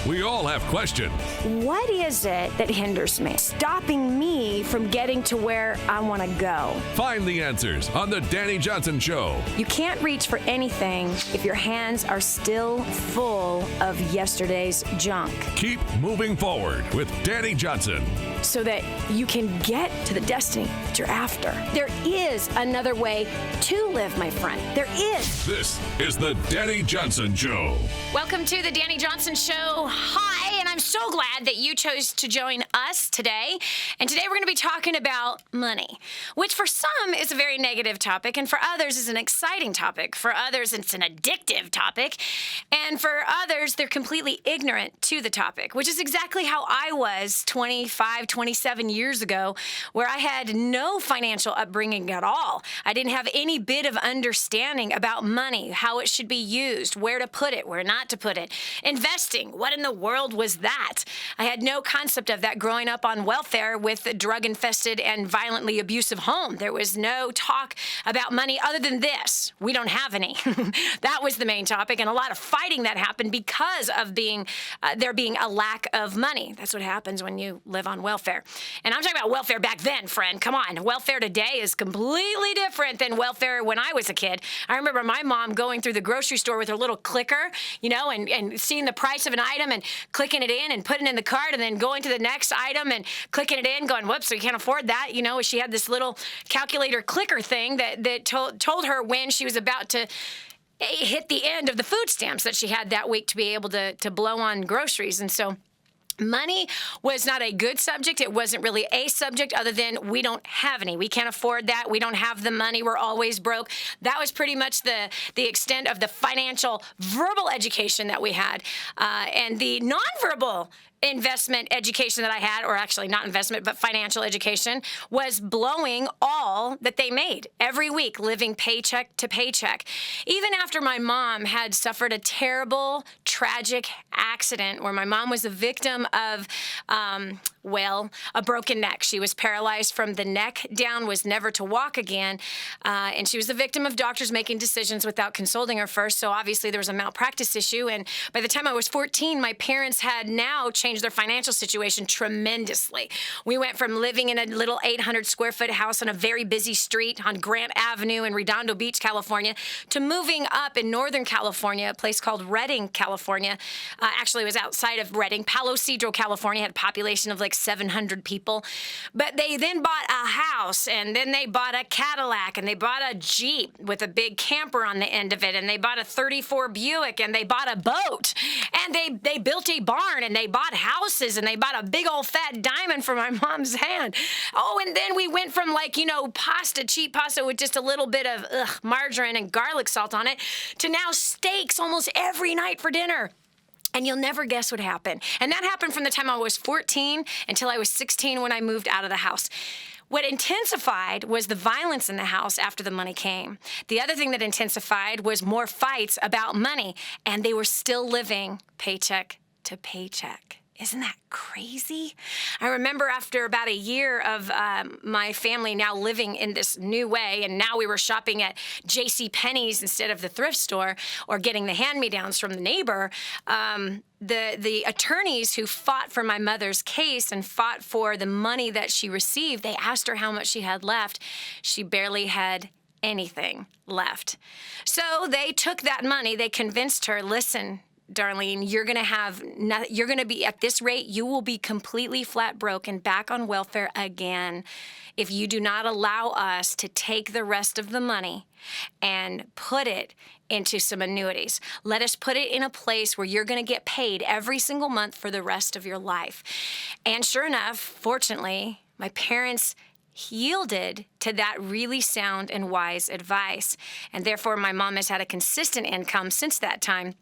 We all have questions. What is it that hinders me, stopping me from getting to where I want to go? Find the answers on the Dani Johnson Show. You can't reach for anything if your hands are still full of yesterday's junk. Keep moving forward with Dani Johnson. So that you can get to the destiny that you're after. There is another way to live, my friend. There is. This is the Dani Johnson Show. Welcome to the Dani Johnson Show. Hi, and I'm so glad that you chose to join us today. And today we're going to be talking about money, which for some is a very negative topic, and for others is an exciting topic. For others, it's an addictive topic. And for others, they're completely ignorant to the topic, which is exactly how I was 27 years ago, where I had no financial upbringing at all. I didn't have any bit of understanding about money, how it should be used, where to put it, where not to put it. Investing, what in the world was that? I had no concept of that growing up on welfare with a drug-infested and violently abusive home. There was no talk about money other than this. We don't have any. That was the main topic, and a lot of fighting that happened because of there being a lack of money. That's what happens when you live on welfare. And I'm talking about welfare back then, friend. Come on. Welfare today is completely different than welfare when I was a kid. I remember my mom going through the grocery store with her little clicker, and seeing the price of an item and clicking it in and putting it in the cart and then going to the next item and clicking it in, going, whoops, we can't afford that. She had this little calculator clicker thing that told her when she was about to hit the end of the food stamps that she had that week to be able to blow on groceries. And so money was not a good subject. It wasn't really a subject other than we don't have any. We can't afford that. We don't have the money. We're always broke. That was pretty much the extent of the financial verbal education that we had. And the nonverbal investment education that I had, or actually not investment, but financial education, was blowing all that they made every week, living paycheck to paycheck. Even after my mom had suffered a terrible, tragic accident where my mom was a victim of, a broken neck. She was paralyzed from the neck down, was never to walk again, and she was a victim of doctors making decisions without consulting her first, so obviously there was a malpractice issue, and by the time I was 14, my parents had now changed their financial situation tremendously. We went from living in a little 800 square foot house on a very busy street on Grant Avenue in Redondo Beach, California, to moving up in Northern California, a place called Redding, California. Actually, it was outside of Redding. Palo Cedro, California had a population of like 700 people. But they then bought a house, and then they bought a Cadillac, and they bought a Jeep with a big camper on the end of it, and they bought a 34 Buick, and they bought a boat, and they built a barn, and they bought houses, and they bought a big old fat diamond for my mom's hand. Oh, and then we went from cheap pasta with just a little bit of margarine and garlic salt on it, to now steaks almost every night for dinner. And you'll never guess what happened. And that happened from the time I was 14 until I was 16 when I moved out of the house. What intensified was the violence in the house after the money came. The other thing that intensified was more fights about money, and they were still living paycheck to paycheck. Isn't that crazy? I remember after about a year of my family now living in this new way, and now we were shopping at JCPenney's instead of the thrift store or getting the hand-me-downs from the neighbor, the attorneys who fought for my mother's case and fought for the money that she received, they asked her how much she had left. She barely had anything left. So they took that money. They convinced her, listen, Darlene, you're going to be at this rate, you will be completely flat broke and back on welfare again if you do not allow us to take the rest of the money and put it into some annuities. Let us put it in a place where you're going to get paid every single month for the rest of your life. And sure enough, fortunately, my parents yielded to that really sound and wise advice. And therefore, my mom has had a consistent income since that time.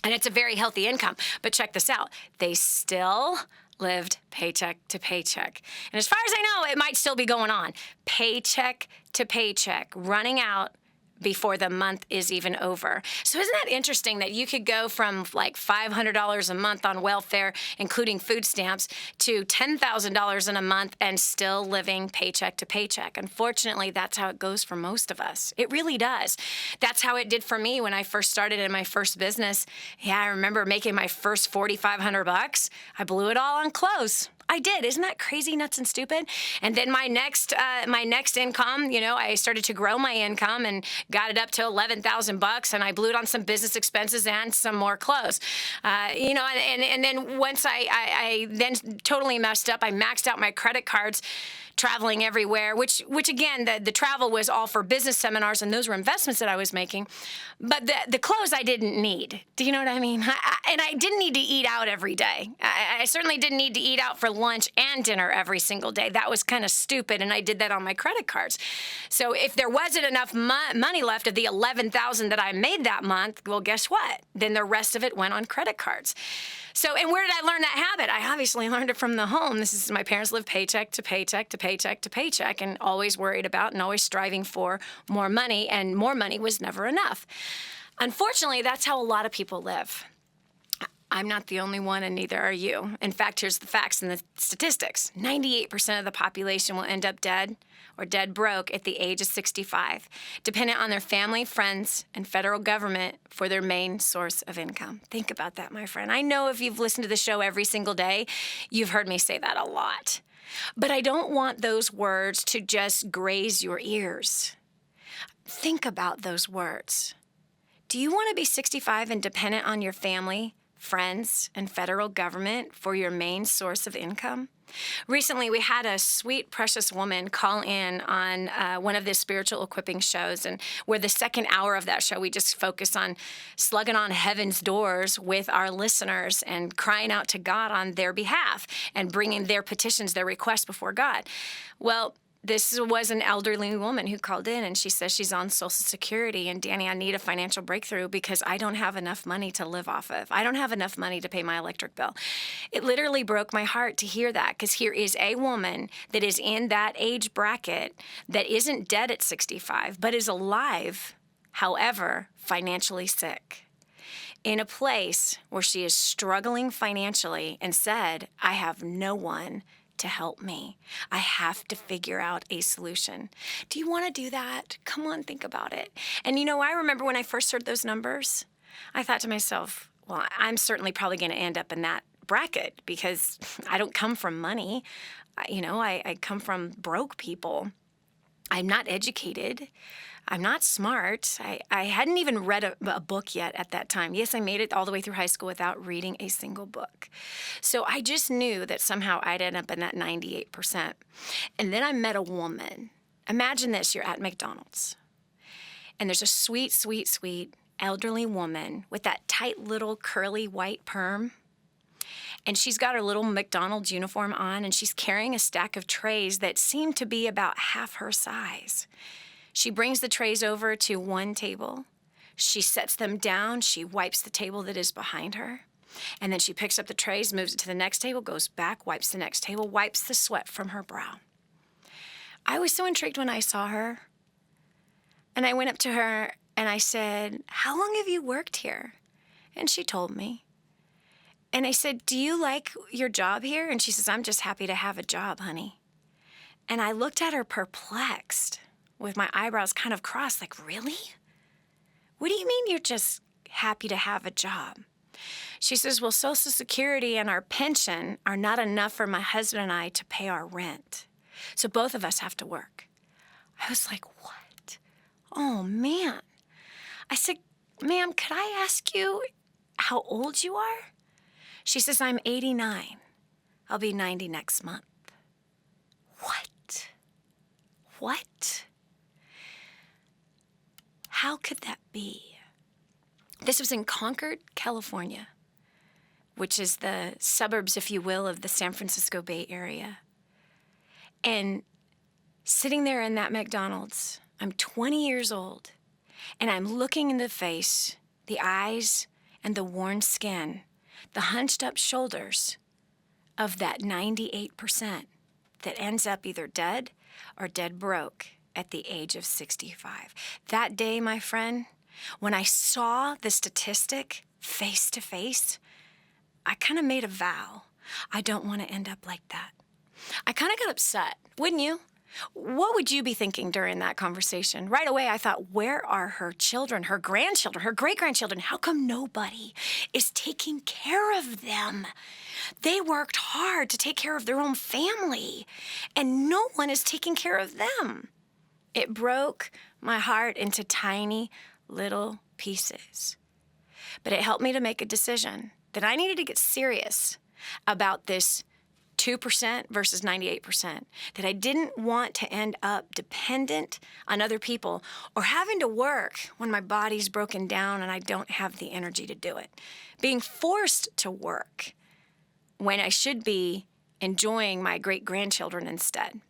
And it's a very healthy income. But check this out. They still lived paycheck to paycheck. And as far as I know, it might still be going on. Paycheck to paycheck, running out before the month is even over. So isn't that interesting that you could go from like $500 a month on welfare, including food stamps, to $10,000 in a month and still living paycheck to paycheck? Unfortunately, that's how it goes for most of us. It really does. That's how it did for me when I first started in my first business. Yeah, I remember making my first $4,500. I blew it all on clothes. I did. Isn't that crazy, nuts, and stupid? And then my next income, I started to grow my income and got it up to $11,000, and I blew it on some business expenses and some more clothes. And then once I then totally messed up, I maxed out my credit cards, traveling everywhere, which again, the travel was all for business seminars, and those were investments that I was making. But the clothes I didn't need. Do you know what I mean? And I didn't need to eat out every day. I certainly didn't need to eat out for lunch and dinner every single day. That was kind of stupid, and I did that on my credit cards. So if there wasn't enough money left of the $11,000 that I made that month, well, guess what? Then the rest of it went on credit cards. So, and where did I learn that habit? I obviously learned it from the home. My parents lived paycheck to paycheck to paycheck to paycheck, and always worried about and always striving for more money, and more money was never enough. Unfortunately, that's how a lot of people live. I'm not the only one, and neither are you. In fact, here's the facts and the statistics. 98% of the population will end up dead or dead broke at the age of 65, dependent on their family, friends, and federal government for their main source of income. Think about that, my friend. I know if you've listened to the show every single day, you've heard me say that a lot. But I don't want those words to just graze your ears. Think about those words. Do you want to be 65 and dependent on your family, friends, and federal government for your main source of income? Recently, we had a sweet, precious woman call in on one of the spiritual equipping shows, and where the second hour of that show, we just focus on slugging on heaven's doors with our listeners and crying out to God on their behalf and bringing their petitions, their requests before God. Well, this was an elderly woman who called in, and she says she's on Social Security, and Dani, I need a financial breakthrough because I don't have enough money to live off of. I don't have enough money to pay my electric bill. It literally broke my heart to hear that, because here is a woman that is in that age bracket that isn't dead at 65, but is alive, however, financially sick, in a place where she is struggling financially, and said, I have no one to help me. I have to figure out a solution. Do you want to do that? Come on, think about it. And I remember when I first heard those numbers, I thought to myself, well, I'm certainly probably going to end up in that bracket, because I don't come from money. I come from broke people. I'm not educated. I'm not smart. I hadn't even read a book yet at that time. Yes, I made it all the way through high school without reading a single book. So I just knew that somehow I'd end up in that 98%. And then I met a woman. Imagine this, you're at McDonald's, and there's a sweet, sweet, sweet elderly woman with that tight little curly white perm. And she's got her little McDonald's uniform on, and she's carrying a stack of trays that seem to be about half her size. She brings the trays over to one table. She sets them down. She wipes the table that is behind her. And then she picks up the trays, moves it to the next table, goes back, wipes the next table, wipes the sweat from her brow. I was so intrigued when I saw her. And I went up to her and I said, how long have you worked here? And she told me. And I said, do you like your job here? And she says, I'm just happy to have a job, honey. And I looked at her perplexed, with my eyebrows kind of crossed, like, really? What do you mean you're just happy to have a job? She says, well, Social Security and our pension are not enough for my husband and I to pay our rent. So both of us have to work. I was like, what? Oh, man. I said, ma'am, could I ask you how old you are? She says, I'm 89. I'll be 90 next month. What? What? How could that be? This was in Concord, California, which is the suburbs, if you will, of the San Francisco Bay Area. And sitting there in that McDonald's, I'm 20 years old, and I'm looking in the face, the eyes, and the worn skin, the hunched up shoulders of that 98% that ends up either dead or dead broke at the age of 65. That day, my friend, when I saw the statistic face to face, I kind of made a vow. I don't want to end up like that. I kind of got upset, wouldn't you? What would you be thinking during that conversation? Right away, I thought, where are her children, her grandchildren, her great-grandchildren? How come nobody is taking care of them? They worked hard to take care of their own family, and no one is taking care of them. It broke my heart into tiny little pieces. But it helped me to make a decision that I needed to get serious about this 2% versus 98%, that I didn't want to end up dependent on other people or having to work when my body's broken down and I don't have the energy to do it. Being forced to work when I should be enjoying my great-grandchildren instead.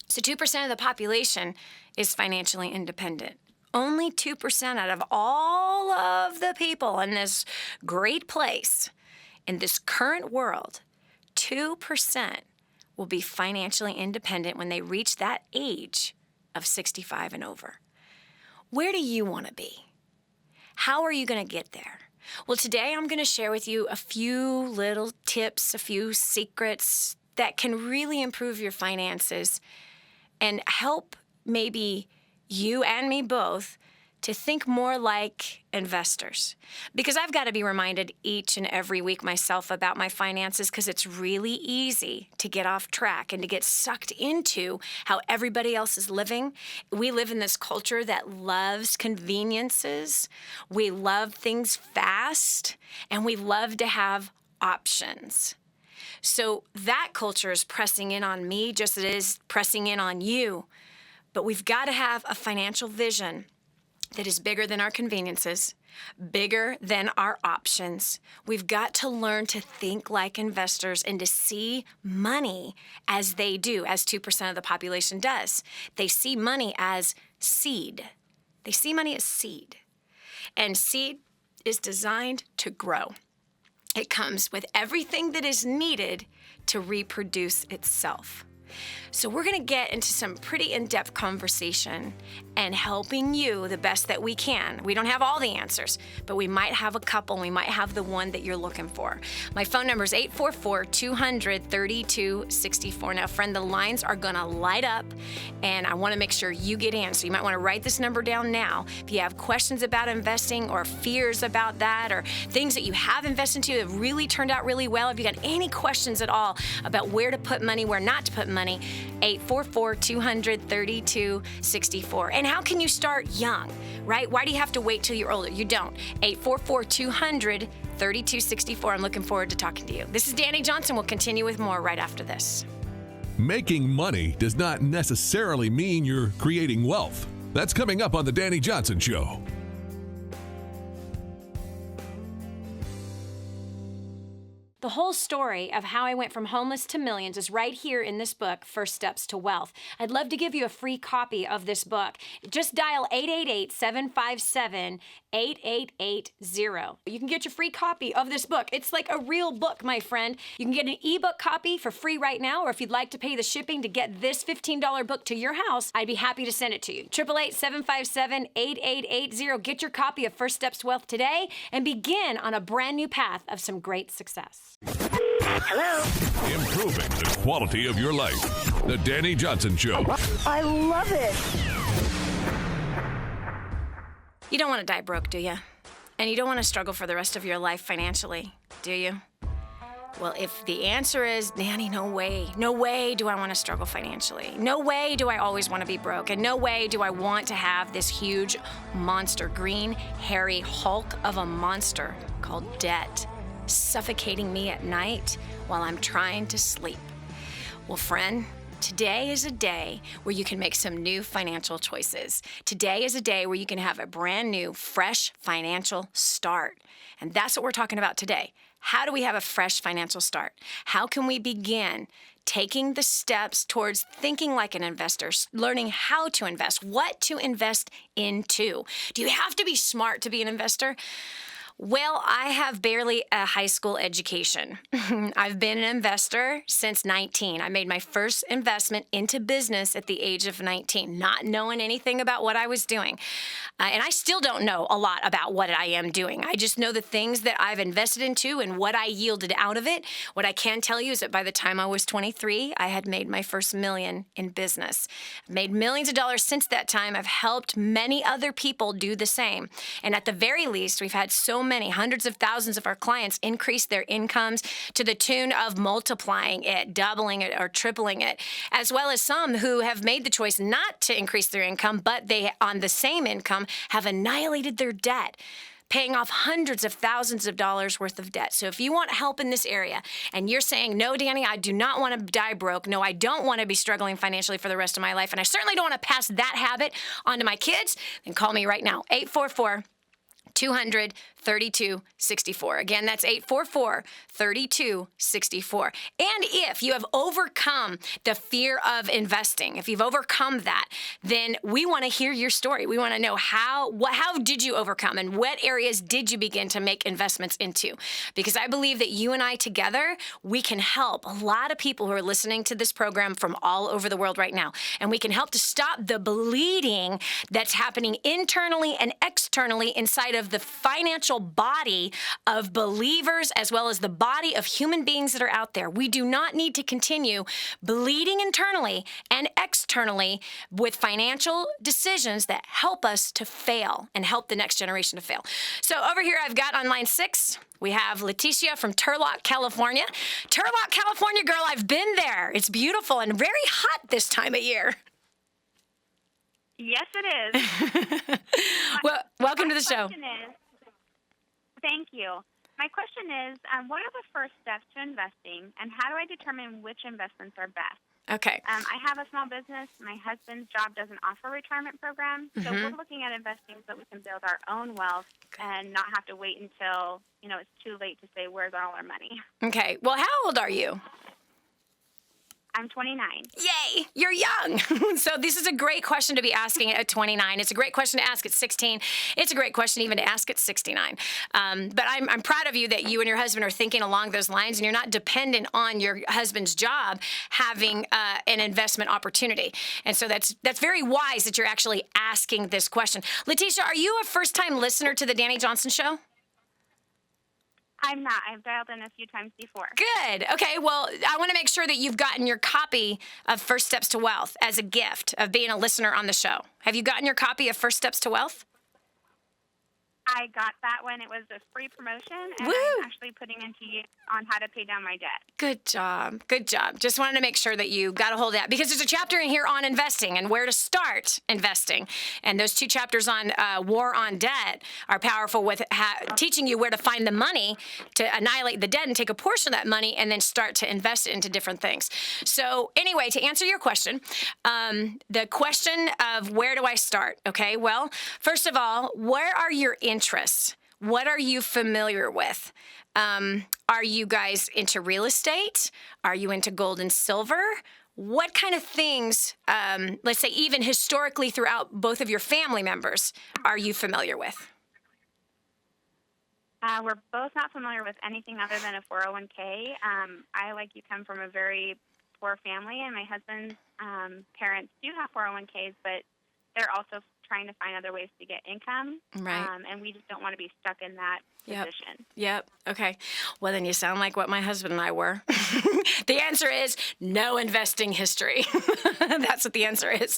So 2% of the population is financially independent. Only 2% out of all of the people in this great place, in this current world, 2% will be financially independent when they reach that age of 65 and over. Where do you want to be? How are you going to get there? Well, today I'm going to share with you a few little tips, a few secrets that can really improve your finances and help maybe you and me both to think more like investors. Because I've got to be reminded each and every week myself about my finances, because it's really easy to get off track and to get sucked into how everybody else is living. We live in this culture that loves conveniences. We love things fast, and we love to have options. So that culture is pressing in on me just as it is pressing in on you. But we've got to have a financial vision that is bigger than our conveniences, bigger than our options. We've got to learn to think like investors and to see money as they do, as 2% of the population does. They see money as seed. They see money as seed. And seed is designed to grow. It comes with everything that is needed to reproduce itself. So we're going to get into some pretty in-depth conversation and helping you the best that we can. We don't have all the answers, but we might have a couple. We might have the one that you're looking for. My phone number is 844-200-3264. Now, friend, the lines are going to light up, and I want to make sure you get in. So you might want to write this number down now. If you have questions about investing or fears about that or things that you have invested into that really turned out really well, if you got any questions at all about where to put money, where not to put money, 844-200-3264. And how can you start young, right? Why do you have to wait till you're older? You don't. 844-200-3264. I'm looking forward to talking to you. This is Dani Johnson. We'll continue with more right after this. Making money does not necessarily mean you're creating wealth. That's coming up on The Dani Johnson Show. The whole story of how I went from homeless to millions is right here in this book, First Steps to Wealth. I'd love to give you a free copy of this book. Just dial 888-757-8880. You can get your free copy of this book. It's like a real book, my friend. You can get an ebook copy for free right now, or if you'd like to pay the shipping to get this $15 book to your house, I'd be happy to send it to you. 888-757-8880. Get your copy of First Steps to Wealth today and begin on a brand new path of some great success. Hello. Improving the quality of your life. The Dani Johnson Show. I love it. You don't want to die broke, do you? And you don't want to struggle for the rest of your life financially, do you? Well, if the answer is, Dani, no way do I want to struggle financially. No way do I always want to be broke. And no way do I want to have this huge monster, green, hairy hulk of a monster called debt suffocating me at night while I'm trying to sleep. Well, friend, today is a day where you can make some new financial choices. Today is a day where you can have a brand new, fresh financial start. And that's what we're talking about today. How do we have a fresh financial start? How can we begin taking the steps towards thinking like an investor, learning how to invest, what to invest into? Do you have to be smart to be an investor? Well, I have barely a high school education. I've been an investor since 19. I made my first investment into business at the age of 19, not knowing anything about what I was doing. And I still don't know a lot about what I am doing. I just know the things that I've invested into and what I yielded out of it. What I can tell you is that by the time I was 23, I had made my first million in business. I've made millions of dollars since that time. I've helped many other people do the same. And at the very least, we've had so many, hundreds of thousands of our clients increase their incomes to the tune of multiplying it, doubling it, or tripling it, as well as some who have made the choice not to increase their income, but they, on the same income, have annihilated their debt, paying off hundreds of thousands of dollars worth of debt. So if you want help in this area and you're saying, no, Dani, I do not want to die broke. No, I don't want to be struggling financially for the rest of my life. And I certainly don't want to pass that habit on to my kids. Then call me right now, 844-200-3264. Again, that's 844-3264. And if you have overcome the fear of investing, if you've overcome that, then we want to hear your story. We want to know how did you overcome and what areas did you begin to make investments into? Because I believe that you and I together, we can help a lot of people who are listening to this program from all over the world right now. And we can help to stop the bleeding that's happening internally and externally inside of the financial body of believers as well as the body of human beings that are out there. We do not need to continue bleeding internally and externally with financial decisions that help us to fail and help the next generation to fail. So over here, I've got on line 6, we have Leticia from Turlock, California. Turlock, California, girl, I've been there. It's beautiful and very hot this time of year. Yes, it is. Well, welcome to the show. Thank you. My question is, what are the first steps to investing, and how do I determine which investments are best? Okay. I have a small business. My husband's job doesn't offer a retirement program, so we're looking at investing so that we can build our own wealth and not have to wait until, it's too late to say, where's all our money? Okay. Well, how old are you? I'm 29. Yay, you're young. So this is a great question to be asking at 29. It's a great question to ask at 16. It's a great question even to ask at 69. But I'm proud of you that you and your husband are thinking along those lines, and you're not dependent on your husband's job having an investment opportunity. And so that's very wise that you're actually asking this question. Leticia, are you a first-time listener to the Dani Johnson Show? I'm not. I've dialed in a few times before. Good. Okay, well, I want to make sure that you've gotten your copy of First Steps to Wealth as a gift of being a listener on the show. Have you gotten your copy of First Steps to Wealth? I got that when it was a free promotion, and Woo! I'm actually putting into use on how to pay down my debt. Good job. Good job. Just wanted to make sure that you got a hold of that, because there's a chapter in here on investing and where to start investing. And those 2 chapters on war on debt are powerful with teaching you where to find the money to annihilate the debt and take a portion of that money and then start to invest it into different things. So anyway, to answer your question, the question of where do I start? Okay, well, first of all, where are your interests? What are you familiar with? Are you guys into real estate? Are you into gold and silver? What kind of things, let's say even historically throughout both of your family members, are you familiar with? We're both not familiar with anything other than a 401k. I, like you, come from a very poor family, and my husband's parents do have 401ks, but they're also trying to find other ways to get income. Right. And we just don't want to be stuck in that position. Yep. Okay. Well, then you sound like what my husband and I were. The answer is no investing history. That's what the answer is.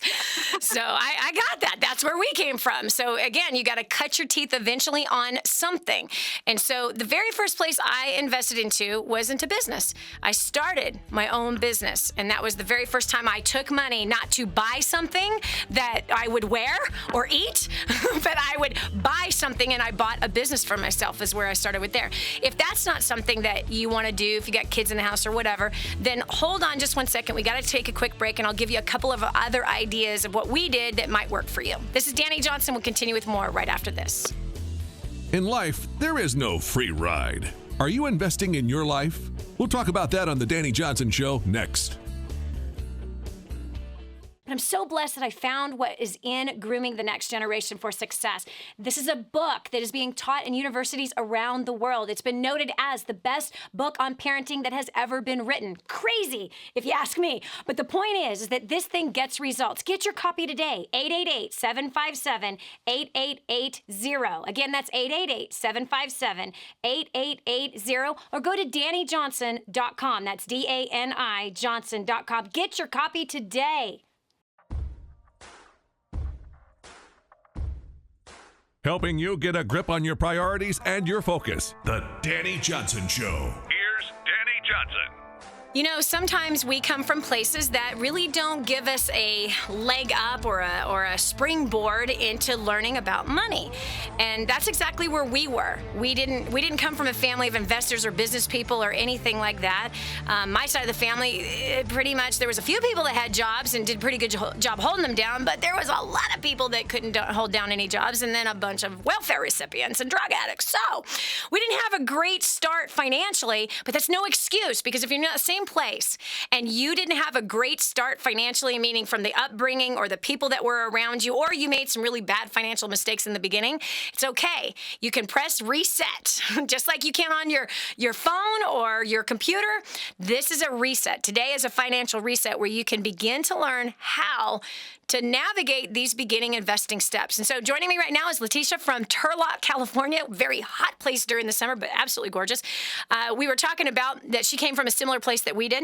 So I got that. That's where we came from. So again, you got to cut your teeth eventually on something. And so the very first place I invested into was into business. I started my own business. And that was the very first time I took money not to buy something that I would wear or eat, but I would buy something, and I bought a business for myself is where I started with there. If that's not something that you want to do, if you got kids in the house or whatever, then hold on just one second. We got to take a quick break, and I'll give you a couple of other ideas of what we did that might work for you. This is Dani Johnson. We'll continue with more right after this. In life, there is no free ride. Are you investing in your life? We'll talk about that on the Dani Johnson Show next. But I'm so blessed that I found what is in Grooming the Next Generation for Success. This is a book that is being taught in universities around the world. It's been noted as the best book on parenting that has ever been written. Crazy, if you ask me. But the point is that this thing gets results. Get your copy today, 888-757-8880. Again, that's 888-757-8880, or go to DaniJohnson.com. That's DANI Johnson.com. Get your copy today. Helping you get a grip on your priorities and your focus. The Dani Johnson Show. Here's Dani Johnson. You know, sometimes we come from places that really don't give us a leg up or a springboard into learning about money. And that's exactly where we were. We didn't come from a family of investors or business people or anything like that. My side of the family, pretty much, there was a few people that had jobs and did a pretty good job holding them down, but there was a lot of people that couldn't hold down any jobs, and then a bunch of welfare recipients and drug addicts. So we didn't have a great start financially, but that's no excuse, because if you're not the same place and you didn't have a great start financially, meaning from the upbringing or the people that were around you, or you made some really bad financial mistakes in the beginning, it's okay. You can press reset just like you can on your phone or your computer. This is a reset. Today is a financial reset where you can begin to learn how to navigate these beginning investing steps. And so joining me right now is Leticia from Turlock, California. Very hot place during the summer, but absolutely gorgeous. We were talking about that she came from a similar place that we did,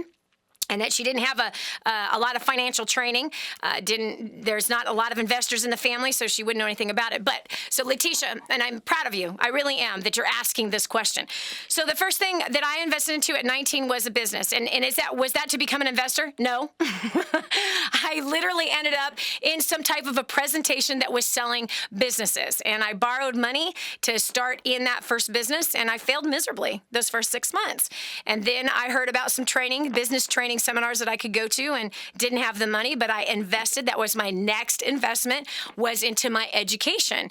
and that she didn't have a lot of financial training. There's not a lot of investors in the family, so she wouldn't know anything about it. But so Leticia, and I'm proud of you, I really am, that you're asking this question. So the first thing that I invested into at 19 was a business. And was that to become an investor? No. I literally ended up in some type of a presentation that was selling businesses. And I borrowed money to start in that first business, and I failed miserably those first 6 months. And then I heard about some training, business training seminars that I could go to, and didn't have the money, but I invested. That was my next investment, was into my education.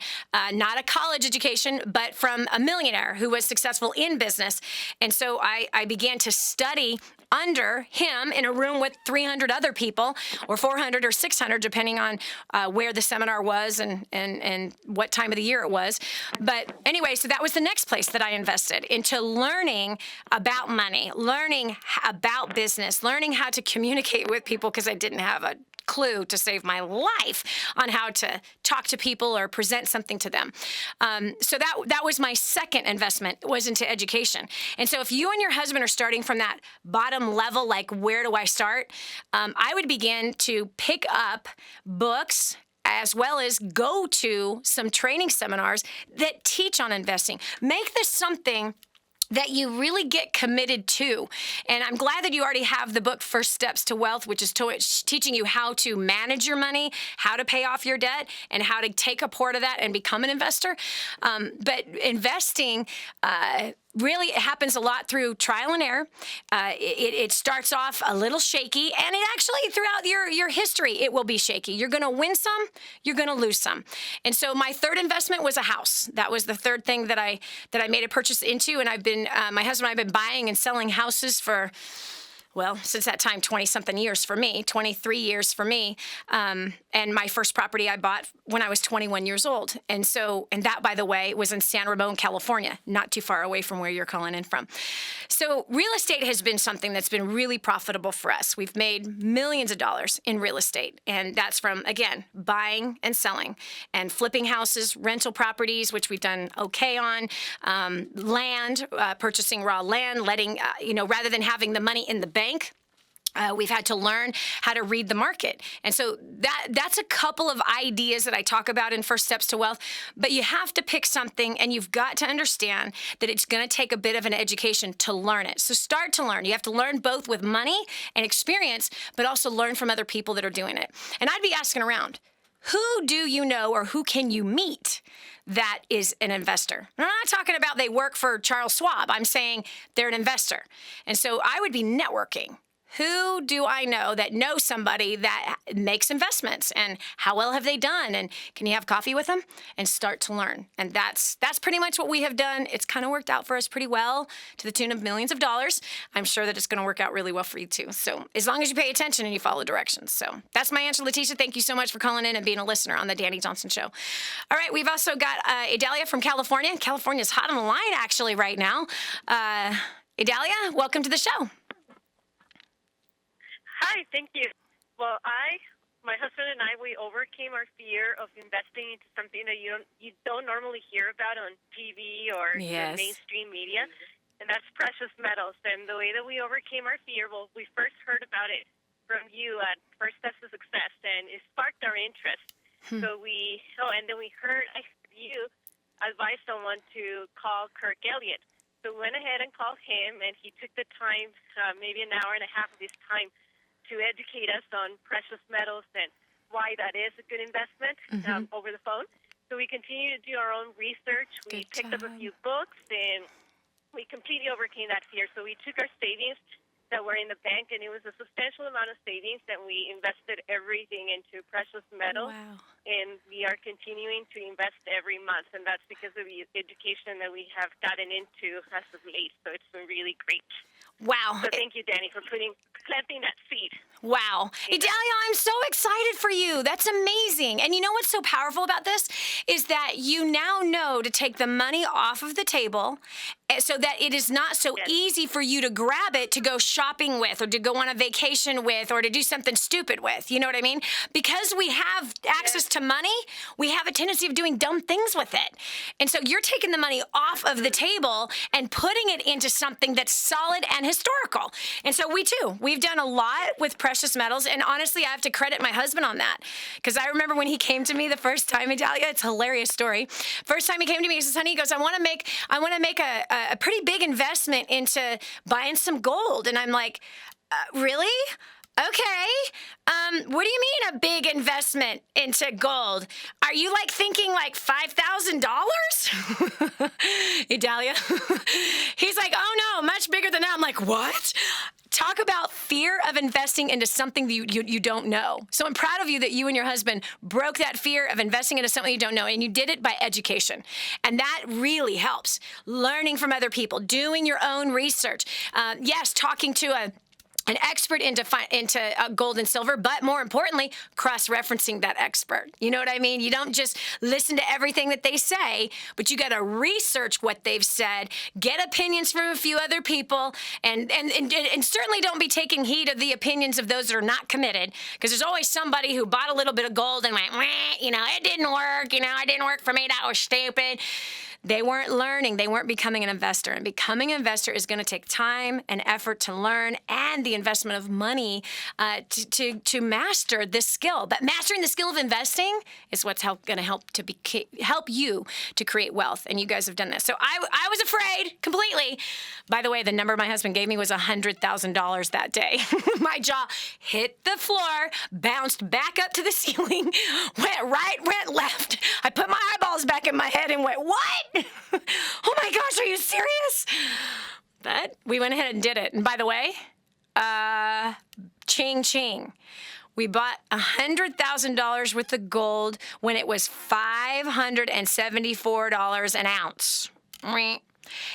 Not a college education, but from a millionaire who was successful in business. And so I began to study under him in a room with 300 other people, or 400 or 600, depending on where the seminar was and what time of the year it was. But anyway, so that was the next place that I invested, into learning about money, learning about business, learning how to communicate with people, because I didn't have a clue to save my life on how to talk to people or present something to them. So that was my second investment, was into education. And so if you and your husband are starting from that bottom level, like where do I start? I would begin to pick up books, as well as go to some training seminars that teach on investing. Make this something that you really get committed to. And I'm glad that you already have the book First Steps to Wealth, which is teaching you how to manage your money, how to pay off your debt, and how to take a part of that and become an investor. But investing, really, it happens a lot through trial and error. It starts off a little shaky, and it actually, throughout your history, it will be shaky. You're going to win some, you're going to lose some. And so my third investment was a house. That was the third thing that I made a purchase into, and I've been, my husband and I have been buying and selling houses for, well, since that time, 20-something years for me, 23 years for me. And my first property I bought when I was 21 years old. And that, by the way, was in San Ramon, California, not too far away from where you're calling in from. So real estate has been something that's been really profitable for us. We've made millions of dollars in real estate. And that's from, again, buying and selling and flipping houses, rental properties, which we've done okay on, land, purchasing raw land, letting, rather than having the money in the bank, we've had to learn how to read the market. And so that's a couple of ideas that I talk about in First Steps to Wealth. But you have to pick something, and you've got to understand that it's going to take a bit of an education to learn it. So start to learn. You have to learn both with money and experience, but also learn from other people that are doing it. And I'd be asking around, who do you know, or who can you meet that is an investor? I'm not talking about they work for Charles Schwab. I'm saying they're an investor. And so I would be networking. who do I know that knows somebody that makes investments, and how well have they done? And can you have coffee with them and start to learn? And that's pretty much what we have done. It's kind of worked out for us pretty well, to the tune of millions of dollars. I'm sure that it's going to work out really well for you too. So as long as you pay attention and you follow directions. So that's my answer, Leticia. Thank you so much for calling in and being a listener on the Dani Johnson Show. All right, we've also got Idalia from California. California's hot on the line actually right now. Idalia, welcome to the show. Hi, thank you. Well, my husband and I, we overcame our fear of investing into something that you don't normally hear about on TV or the mainstream media, and that's precious metals. And the way that we overcame our fear, well, we first heard about it from you at First Steps to Success, and it sparked our interest. And then we heard you advise someone to call Kirk Elliott. So we went ahead and called him, and he took the time, maybe an hour and a half of his time, to educate us on precious metals and why that is a good investment over the phone. So we continue to do our own research. We picked up a few books, and we completely overcame that fear. So we took our savings that were in the bank, and it was a substantial amount of savings, and we invested everything into precious metals. Wow. And we are continuing to invest every month, and that's because of the education that we have gotten into as of late. So it's been really great. Wow. So thank you, Dani, for planting that seed. Wow. Idalia, I'm so excited for you. That's amazing. And you know what's so powerful about this is that you now know to take the money off of the table so that it is not so easy for you to grab it to go shopping with or to go on a vacation with or to do something stupid with. You know what I mean? Because we have access to money, we have a tendency of doing dumb things with it. And so you're taking the money off of the table and putting it into something that's solid and historical. And so we've done a lot with precious metals. And honestly, I have to credit my husband on that. Because I remember when he came to me the first time, Idalia, it's a hilarious story. First time he came to me, he says, honey, he goes, I want to make a pretty big investment into buying some gold. And I'm like, really? Okay. What do you mean a big investment into gold? Are you like thinking like $5,000? Idalia. He's like, oh no, much bigger than that. I'm like, what? Talk about fear of investing into something that you don't know. So I'm proud of you that you and your husband broke that fear of investing into something you don't know, and you did it by education. And that really helps. Learning from other people, doing your own research. Yes, talking to an expert into gold and silver, but more importantly, cross-referencing that expert. You know what I mean? You don't just listen to everything that they say, but you got to research what they've said, get opinions from a few other people, and certainly don't be taking heed of the opinions of those that are not committed, because there's always somebody who bought a little bit of gold and went, it didn't work, I didn't work for me, that was stupid. They weren't learning. They weren't becoming an investor. And becoming an investor is going to take time and effort to learn and the investment of money to master this skill. But mastering the skill of investing is what's going to help you to create wealth. And you guys have done this. So I was afraid completely. By the way, the number my husband gave me was $100,000 that day. My jaw hit the floor, bounced back up to the ceiling, went right, went left. I put my eyeballs back in my head and went, what? Oh my gosh, are you serious? But we went ahead and did it. And by the way, ching ching. We bought $100,000 worth of gold when it was $574 an ounce.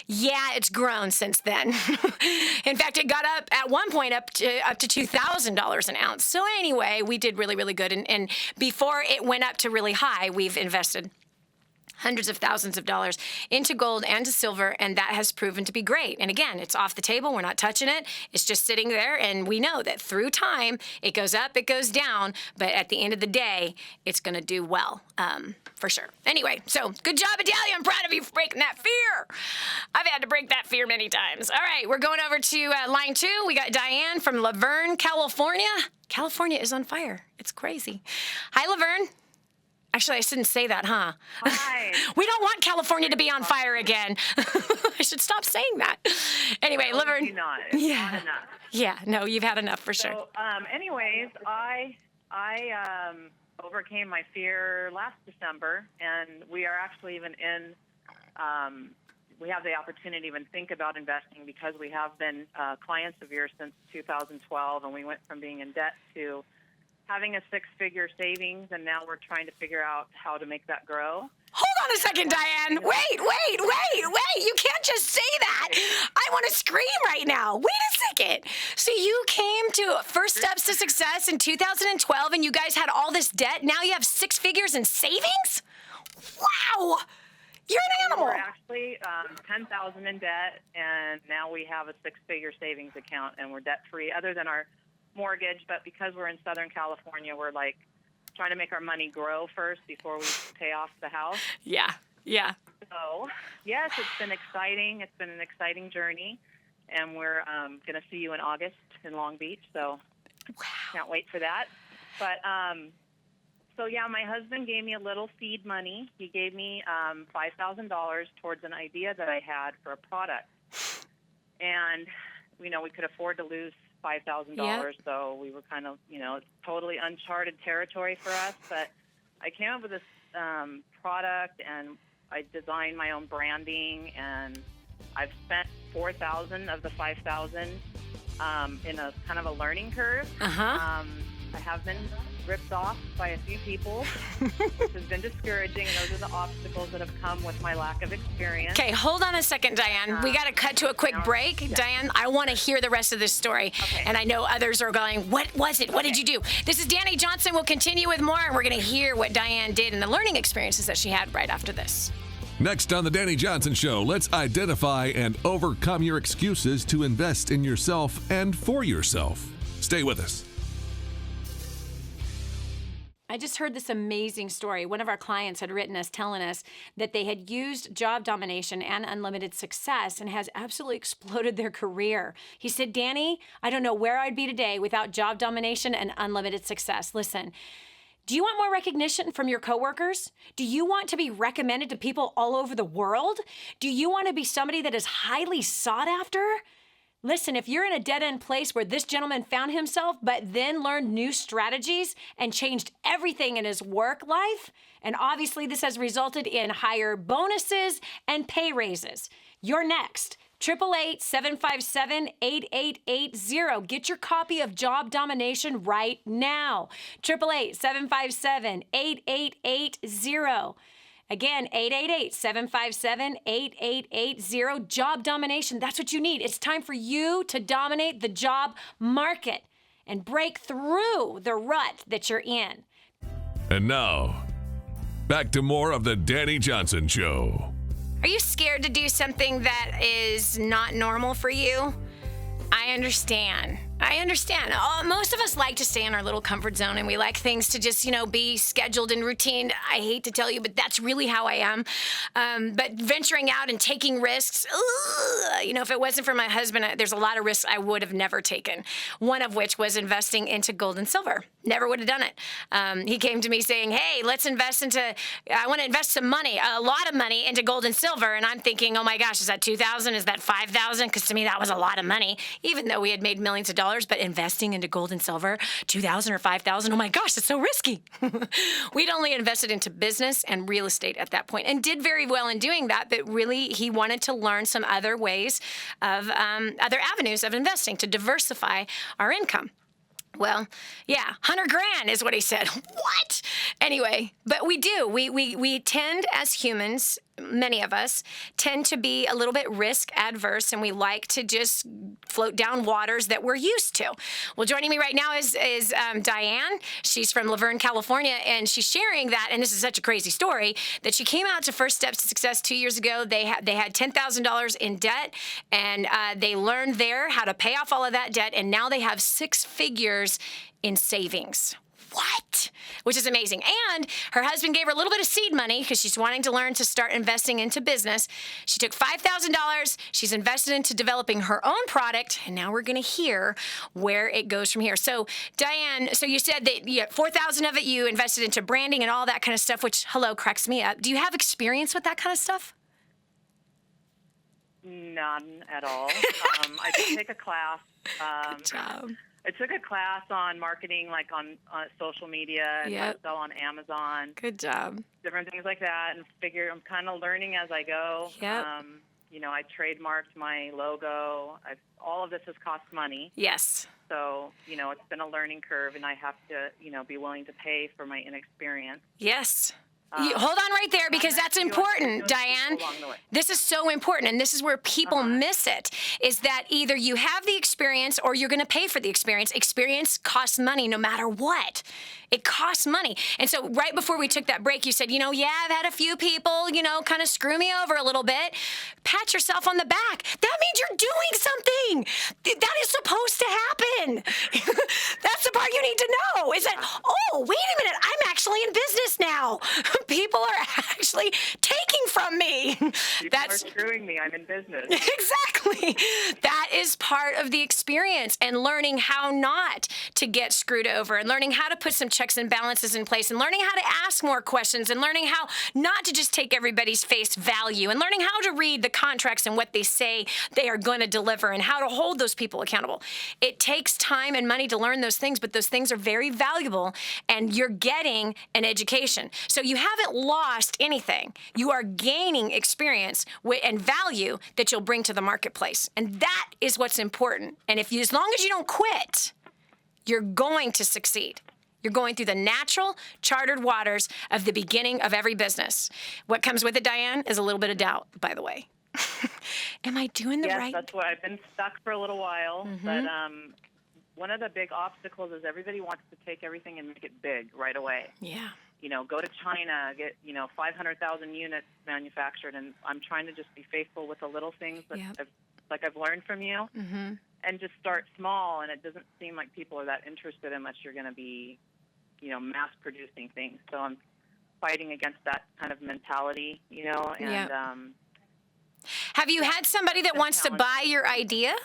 Yeah, it's grown since then. In fact, it got up at one point up to $2,000 an ounce. So anyway, we did really, really good. And before it went up to really high, we've invested hundreds of thousands of dollars into gold and to silver, and that has proven to be great. And again, it's off the table. We're not touching it. It's just sitting there, and we know that through time, it goes up, it goes down, but at the end of the day, it's going to do well, for sure. Anyway, so good job, Idalia. I'm proud of you for breaking that fear. I've had to break that fear many times. All right, we're going over to line 2. We got Diane from Laverne, California. California is on fire. It's crazy. Hi, Laverne. Actually, I shouldn't say that, huh? Hi. We don't want California to be on fire again. I should stop saying that. Anyway, Laverne. Do not. Yeah. Not enough. Yeah, no, you've had enough for sure. So, anyways, I overcame my fear last December, and we are actually even in we have the opportunity to even think about investing because we have been clients of yours since 2012, and we went from being in debt to having a six-figure savings, and now we're trying to figure out how to make that grow. Hold on a second, Diane. Wait. You can't just say that. I want to scream right now. Wait a second. So you came to First Steps to Success in 2012, and you guys had all this debt. Now you have six figures in savings? Wow. You're an animal. We're actually $10,000 in debt, and now we have a six-figure savings account, and we're debt-free other than our mortgage. But because we're in Southern California, we're like trying to make our money grow first before we pay off the house. Yeah. So, yes, it's been exciting. It's been an exciting journey, and we're going to see you in August in Long Beach, so can't wait for that. But, so, yeah, my husband gave me a little seed money. He gave me $5,000 towards an idea that I had for a product. And, we could afford to lose $5,000, so we were kind of, it's totally uncharted territory for us. But I came up with this product, and I designed my own branding, and I've spent $4,000 of the $5,000 in a kind of a learning curve. I have been ripped off by a few people, which has been discouraging, and those are the obstacles that have come with my lack of experience. Okay, hold on a second, Diane. We got to cut to a quick break. Yeah. Diane, I want to hear the rest of this story. Okay. And I know others are going, what was it? What did you do? This is Dani Johnson. We'll continue with more, and we're going to hear what Diane did and the learning experiences that she had right after this. Next on the Dani Johnson Show, let's identify and overcome your excuses to invest in yourself and for yourself. Stay with us. I just heard this amazing story. One of our clients had written us telling us that they had used job domination and unlimited success and has absolutely exploded their career. He said, Dani, I don't know where I'd be today without job domination and unlimited success. Listen, do you want more recognition from your coworkers? Do you want to be recommended to people all over the world? Do you want to be somebody that is highly sought after? Listen, if you're in a dead-end place where this gentleman found himself, but then learned new strategies and changed everything in his work life, and obviously this has resulted in higher bonuses and pay raises, you're next. 888-757-8880. Get your copy of Job Domination right now. 888-757-8880. Again, 888-757-8880. Job domination. That's what you need. It's time for you to dominate the job market and break through the rut that you're in. And now, back to more of the Dani Johnson Show. Are you scared to do something that is not normal for you? I understand. Most of us like to stay in our little comfort zone, and we like things to just, be scheduled and routine. I hate to tell you, but that's really how I am. But venturing out and taking risks, if it wasn't for my husband, there's a lot of risks I would have never taken. One of which was investing into gold and silver. Never would have done it. He came to me saying, hey, I want to invest some money, a lot of money into gold and silver. And I'm thinking, oh my gosh, is that $2,000? Is that $5,000? Because to me, that was a lot of money, even though we had made millions of dollars. But investing into gold and silver, $2,000 or $5,000, oh my gosh, it's so risky. We'd only invested into business and real estate at that point and did very well in doing that. But really, he wanted to learn some other ways of other avenues of investing to diversify our income. Well, yeah, $100,000 is what he said. What? Anyway, but we do. We tend as humans, many of us, tend to be a little bit risk adverse, and we like to just float down waters that we're used to. Well, joining me right now is Diane. She's from Laverne, California, and she's sharing that, and this is such a crazy story, that she came out to First Steps to Success 2 years ago. They had $10,000 in debt, and they learned there how to pay off all of that debt, and now they have six figures in savings. What? Which is amazing. And her husband gave her a little bit of seed money because she's wanting to learn to start investing into business. She took $5,000. She's invested into developing her own product. And now we're going to hear where it goes from here. So, Diane, you said that $4,000 of it you invested into branding and all that kind of stuff, which, cracks me up. Do you have experience with that kind of stuff? None at all. I did take a class. Good job. I took a class on marketing, like on social media and how to sell on Amazon. Good job. Different things like that, and I'm kind of learning as I go. Yep. I trademarked my logo. All of this has cost money. Yes. So, it's been a learning curve, and I have to, be willing to pay for my inexperience. Yes. Hold on right there, because that's important, Diane. This is so important, and this is where people miss it, is that either you have the experience or you're going to pay for the experience. Experience costs money no matter what. It costs money. And so right before we took that break, you said, yeah, I've had a few people, kind of screw me over a little bit. Pat yourself on the back. That means you're doing something. That is supposed to happen. That's the part you need to know, is that, oh, wait a minute, I'm actually in business now. People are actually taking from me. People are screwing me. I'm in business. Exactly. That is part of the experience, and learning how not to get screwed over, and learning how to put some checks and balances in place, and learning how to ask more questions, and learning how not to just take everybody's face value, and learning how to read the contracts and what they say they are going to deliver, and how to hold those people accountable. It takes time and money to learn those things, but those things are very valuable, and you're getting an education. So you haven't lost anything. You are gaining experience and value that you'll bring to the marketplace. And that is what's important. And as long as you don't quit, you're going to succeed. You're going through the natural, chartered waters of the beginning of every business. What comes with it, Diane, is a little bit of doubt, by the way. Am I doing the right? Yes, that's why I've been stuck for a little while. But one of the big obstacles is everybody wants to take everything and make it big right away. Yeah. Go to China, get, 500,000 units manufactured, and I'm trying to just be faithful with the little things that I've learned from you, and just start small. And it doesn't seem like people are that interested unless you're going to be, mass producing things. So I'm fighting against that kind of mentality, and have you had somebody that wants to buy your idea?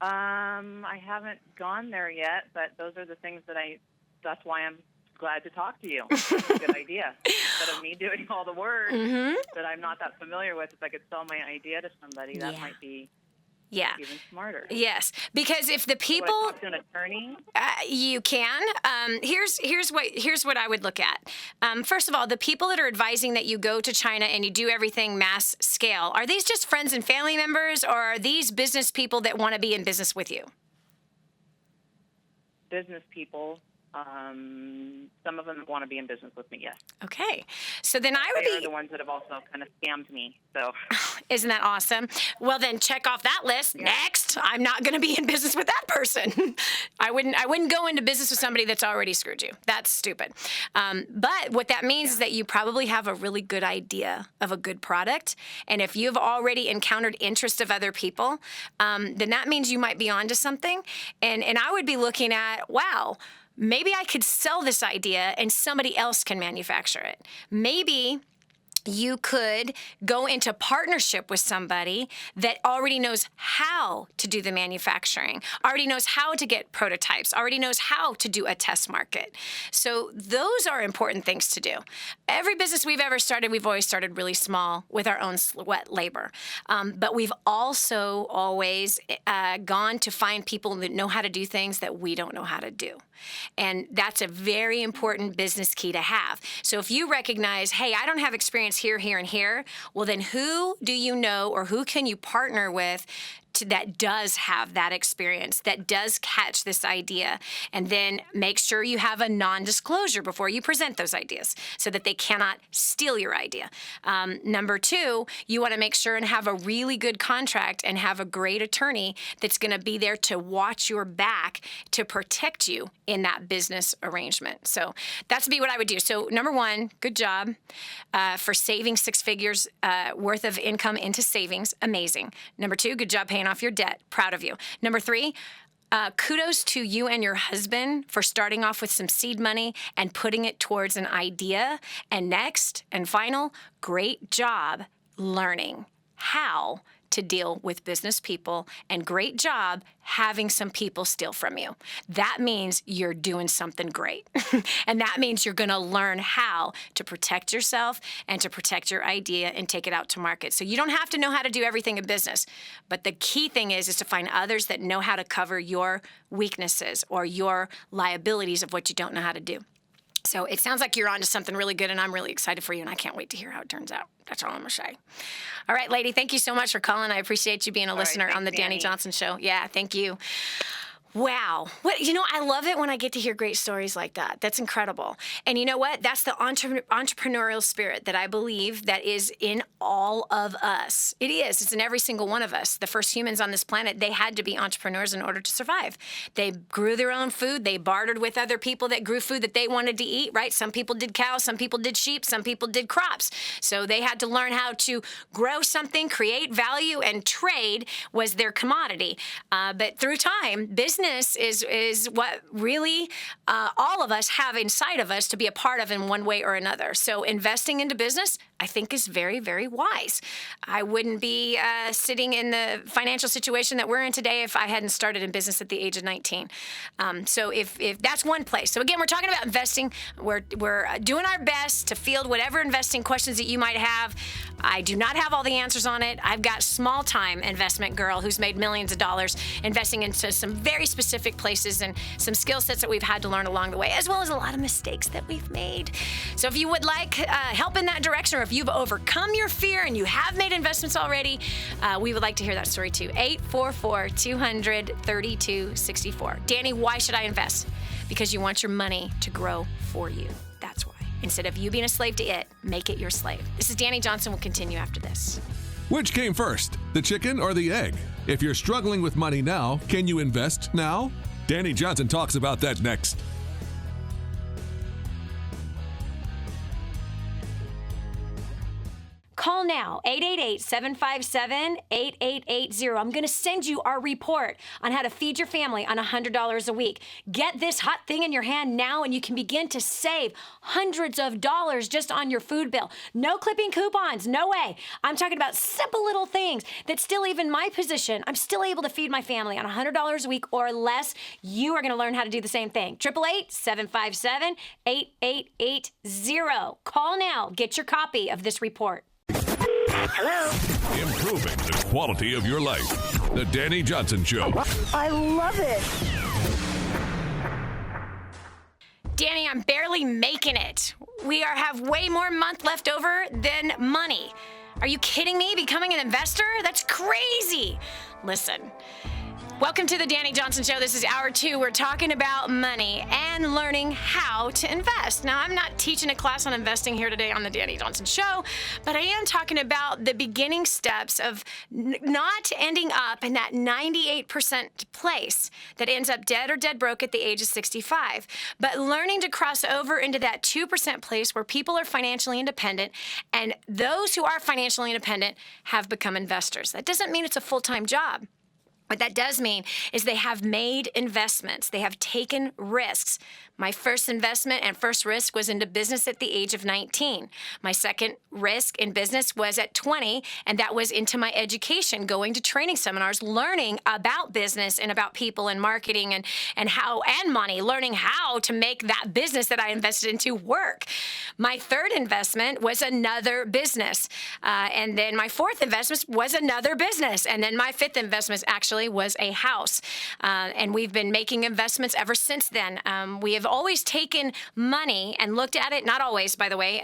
I haven't gone there yet, but those are the things that's why I'm glad to talk to you. It's a good idea. Instead of me doing all the work that I'm not that familiar with, if I could sell my idea to somebody, that might be even smarter. Yes, because if the people, so I talk to an attorney, you can. Here's what I would look at. First of all, the people that are advising that you go to China and you do everything mass scale, are these just friends and family members, or are these business people that want to be in business with you? Business people. Some of them want to be in business with me, yes. Okay. So then I would be... They're the ones that have also kind of scammed me, so... Isn't that awesome? Well, then check off that list. Yeah. Next, I'm not going to be in business with that person. I wouldn't go into business with somebody that's already screwed you. That's stupid. But what that means is that you probably have a really good idea of a good product. And if you've already encountered interest of other people, then that means you might be onto something. And I would be looking at, wow, maybe I could sell this idea and somebody else can manufacture it. Maybe you could go into partnership with somebody that already knows how to do the manufacturing, already knows how to get prototypes, already knows how to do a test market. So those are important things to do. Every business we've ever started, we've always started really small with our own sweat labor. But we've also always gone to find people that know how to do things that we don't know how to do. And that's a very important business key to have. So if you recognize, hey, I don't have experience here, here, and here, well, then who do you know or who can you partner with that does have that experience, that does catch this idea, and then make sure you have a non-disclosure before you present those ideas so that they cannot steal your idea. Number two, you want to make sure and have a really good contract and have a great attorney that's going to be there to watch your back to protect you in that business arrangement. So that's be what I would do. So number one, good job for saving 6 figures worth of income into savings. Amazing. Number two, good job paying off your debt. Proud of you. Number three, kudos to you and your husband for starting off with some seed money and putting it towards an idea. And next and final, great job learning how to deal with business people, and great job having some people steal from you. That means you're doing something great. And that means you're going to learn how to protect yourself and to protect your idea and take it out to market. So you don't have to know how to do everything in business. But the key thing is to find others that know how to cover your weaknesses or your liabilities of what you don't know how to do. So it sounds like you're onto something really good, and I'm really excited for you, and I can't wait to hear how it turns out. That's all I'm going to say. All right, lady, thank you so much for calling. I appreciate you being a listener on the Dani Johnson Show. Yeah, thank you. Wow. I love it when I get to hear great stories like that. That's incredible. And you know what? That's the entrepreneurial spirit that I believe that is in all of us. It is. It's in every single one of us. The first humans on this planet, they had to be entrepreneurs in order to survive. They grew their own food. They bartered with other people that grew food that they wanted to eat, right? Some people did cows, some people did sheep, some people did crops. So they had to learn how to grow something, create value, and trade was their commodity. But through time, business is what really all of us have inside of us to be a part of in one way or another. So investing into business, I think, is very, very wise. I wouldn't be sitting in the financial situation that we're in today if I hadn't started in business at the age of 19. So if that's one place. So again, we're talking about investing. We're doing our best to field whatever investing questions that you might have. I do not have all the answers on it. I've got small-time investment girl who's made millions of dollars investing into some very specific places and some skill sets that we've had to learn along the way, as well as a lot of mistakes that we've made. So if you would like help in that direction, or if you've overcome your fear and you have made investments already, we would like to hear that story too. 844-200-3264. Dani, why should I invest? Because you want your money to grow for you. That's why. Instead of you being a slave to it, make it your slave. This is Dani Johnson. We'll continue after this. Which came first, the chicken or the egg? If you're struggling with money now, can you invest now? Dani Johnson talks about that next. Call now, 888-757-8880. I'm going to send you our report on how to feed your family on $100 a week. Get this hot thing in your hand now, and you can begin to save hundreds of dollars just on your food bill. No clipping coupons, no way. I'm talking about simple little things that still, even my position, I'm still able to feed my family on $100 a week or less. You are going to learn how to do the same thing. 888-757-8880. Call now. Get your copy of this report. Hello. Improving the quality of your life. The Dani Johnson Show. I love it. Dani, I'm barely making it. We have way more month left over than money. Are you kidding me? Becoming an investor? That's crazy. Listen. Welcome to the Dani Johnson Show. This is hour 2. We're talking about money and learning how to invest. Now, I'm not teaching a class on investing here today on the Dani Johnson Show, but I am talking about the beginning steps of not ending up in that 98% place that ends up dead or dead broke at the age of 65, but learning to cross over into that 2% place where people are financially independent, and those who are financially independent have become investors. That doesn't mean it's a full-time job. What that does mean is they have made investments. They have taken risks. My first investment and first risk was into business at the age of 19. My second risk in business was at 20, and that was into my education, going to training seminars, learning about business and about people and marketing and how and money, learning how to make that business that I invested into work. My third investment was another business. And then my fourth investment was another business. And then my fifth investment actually was a house. And we've been making investments ever since then. We have always taken money and looked at it, not always, by the way,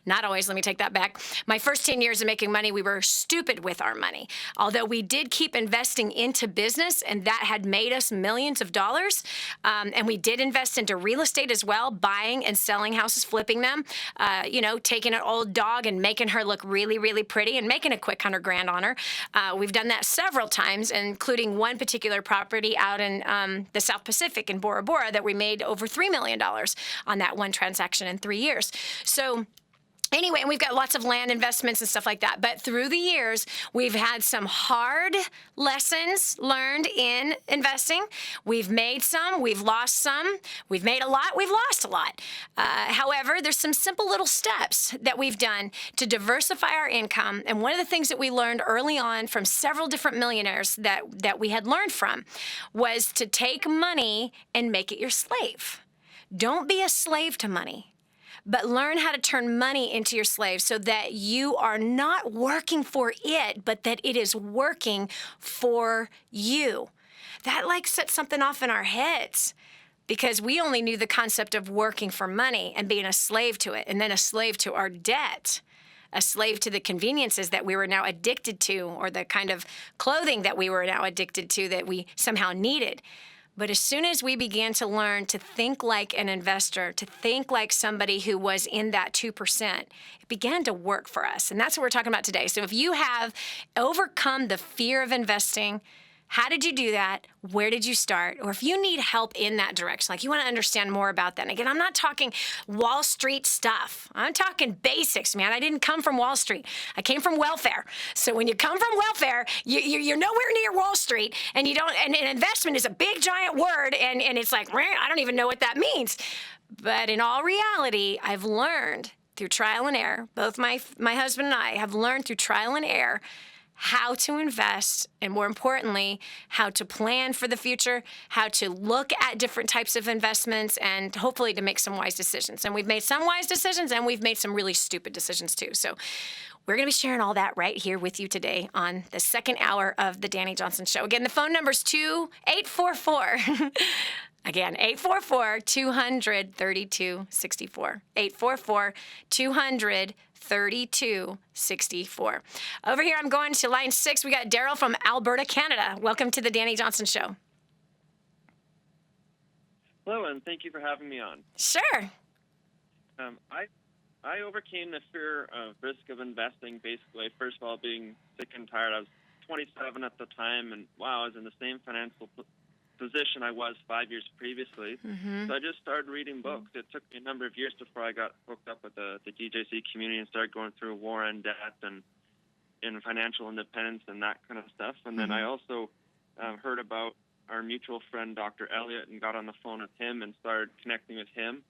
not always, let me take that back. My first 10 years of making money, we were stupid with our money. Although we did keep investing into business, and that had made us millions of dollars. And we did invest into real estate as well, buying and selling houses, flipping them, taking an old dog and making her look really, really pretty and making a quick $100,000 on her. We've done that several times, including one particular property out in the South Pacific in Bora Bora that we made over $3 million on that one transaction in 3 years. So anyway, and we've got lots of land investments and stuff like that. But through the years, we've had some hard lessons learned in investing. We've made some, we've lost some, we've made a lot, we've lost a lot. However, there's some simple little steps that we've done to diversify our income. And one of the things that we learned early on from several different millionaires that we had learned from was to take money and make it your slave. Don't be a slave to money, but learn how to turn money into your slave so that you are not working for it, but that it is working for you. That sets something off in our heads. because we only knew the concept of working for money and being a slave to it, and then a slave to our debt, a slave to the conveniences that we were now addicted to, or the kind of clothing that we were now addicted to that we somehow needed. But as soon as we began to learn to think like an investor, to think like somebody who was in that 2%, it began to work for us. And that's what we're talking about today. So if you have overcome the fear of investing, how did you do that? Where did you start? Or if you need help in that direction, like you want to understand more about that. And again, I'm not talking Wall Street stuff. I'm talking basics, man. I didn't come from Wall Street. I came from welfare. So when you come from welfare, you're nowhere near Wall Street, and you don't. And investment is a big giant word, and it's like, I don't even know what that means. But in all reality, I've learned through trial and error. Both my husband and I have learned through trial and error how to invest, and more importantly, how to plan for the future, how to look at different types of investments, and hopefully to make some wise decisions. And we've made some wise decisions, and we've made some really stupid decisions too. So we're going to be sharing all that right here with you today on the second hour of the Dani Johnson Show. Again, the phone number is 844 Again, 844-200-3264. 844-200-3264. Over here, I'm going to line 6. We got Daryl from Alberta, Canada. Welcome to the Dani Johnson Show. Hello, and thank you for having me on. Sure. I overcame the fear of risk of investing, basically, first of all, being sick and tired. I was 27 at the time, and wow, I was in the same financial position I was 5 years previously. So I just started reading books. It took me a number of years before I got hooked up with the DJC community and started going through war on debt and financial independence and that kind of stuff. And then I also heard about our mutual friend, Dr. Elliott, and got on the phone with him and started connecting with him.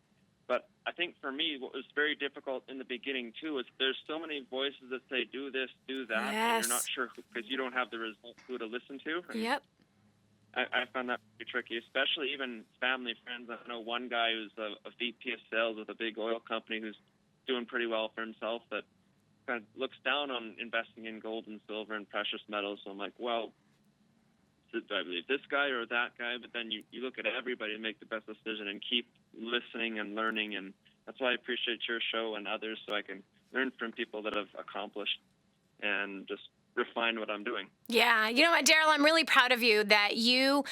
But I think for me, what was very difficult in the beginning, too, is there's so many voices that say, do this, do that, and you're not sure because you don't have the results who to listen to. And Yep. I found that pretty tricky, especially even family friends. I know one guy who's a VP of sales with a big oil company who's doing pretty well for himself that kind of looks down on investing in gold and silver and precious metals. So I'm like, well, do I believe this guy or that guy? But then you look at everybody and make the best decision and keep listening and learning. And that's why I appreciate your show and others, so I can learn from people that have accomplished and just refine what I'm doing. Yeah. You know what, Daryl, I'm really proud of you that you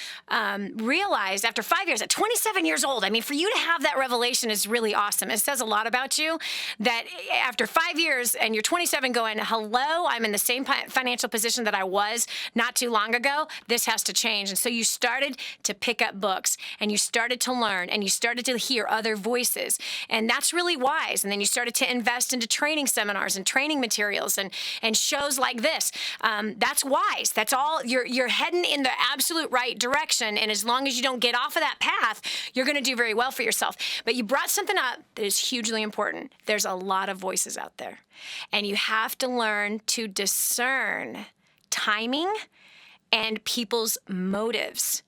realized after 5 years, at 27 years old, I mean, for you to have that revelation is really awesome. It says a lot about you that after 5 years and you're 27 going, hello, I'm in the same financial position that I was not too long ago. This has to change. And so you started to pick up books, and you started to learn, and you started to hear other voices. And that's really wise. And then you started to invest into training seminars and training materials and shows like this. That's wise. That's all. You're heading in the absolute right direction. And as long as you don't get off of that path, you're going to do very well for yourself. But you brought something up that is hugely important. There's a lot of voices out there, and you have to learn to discern timing and people's motives.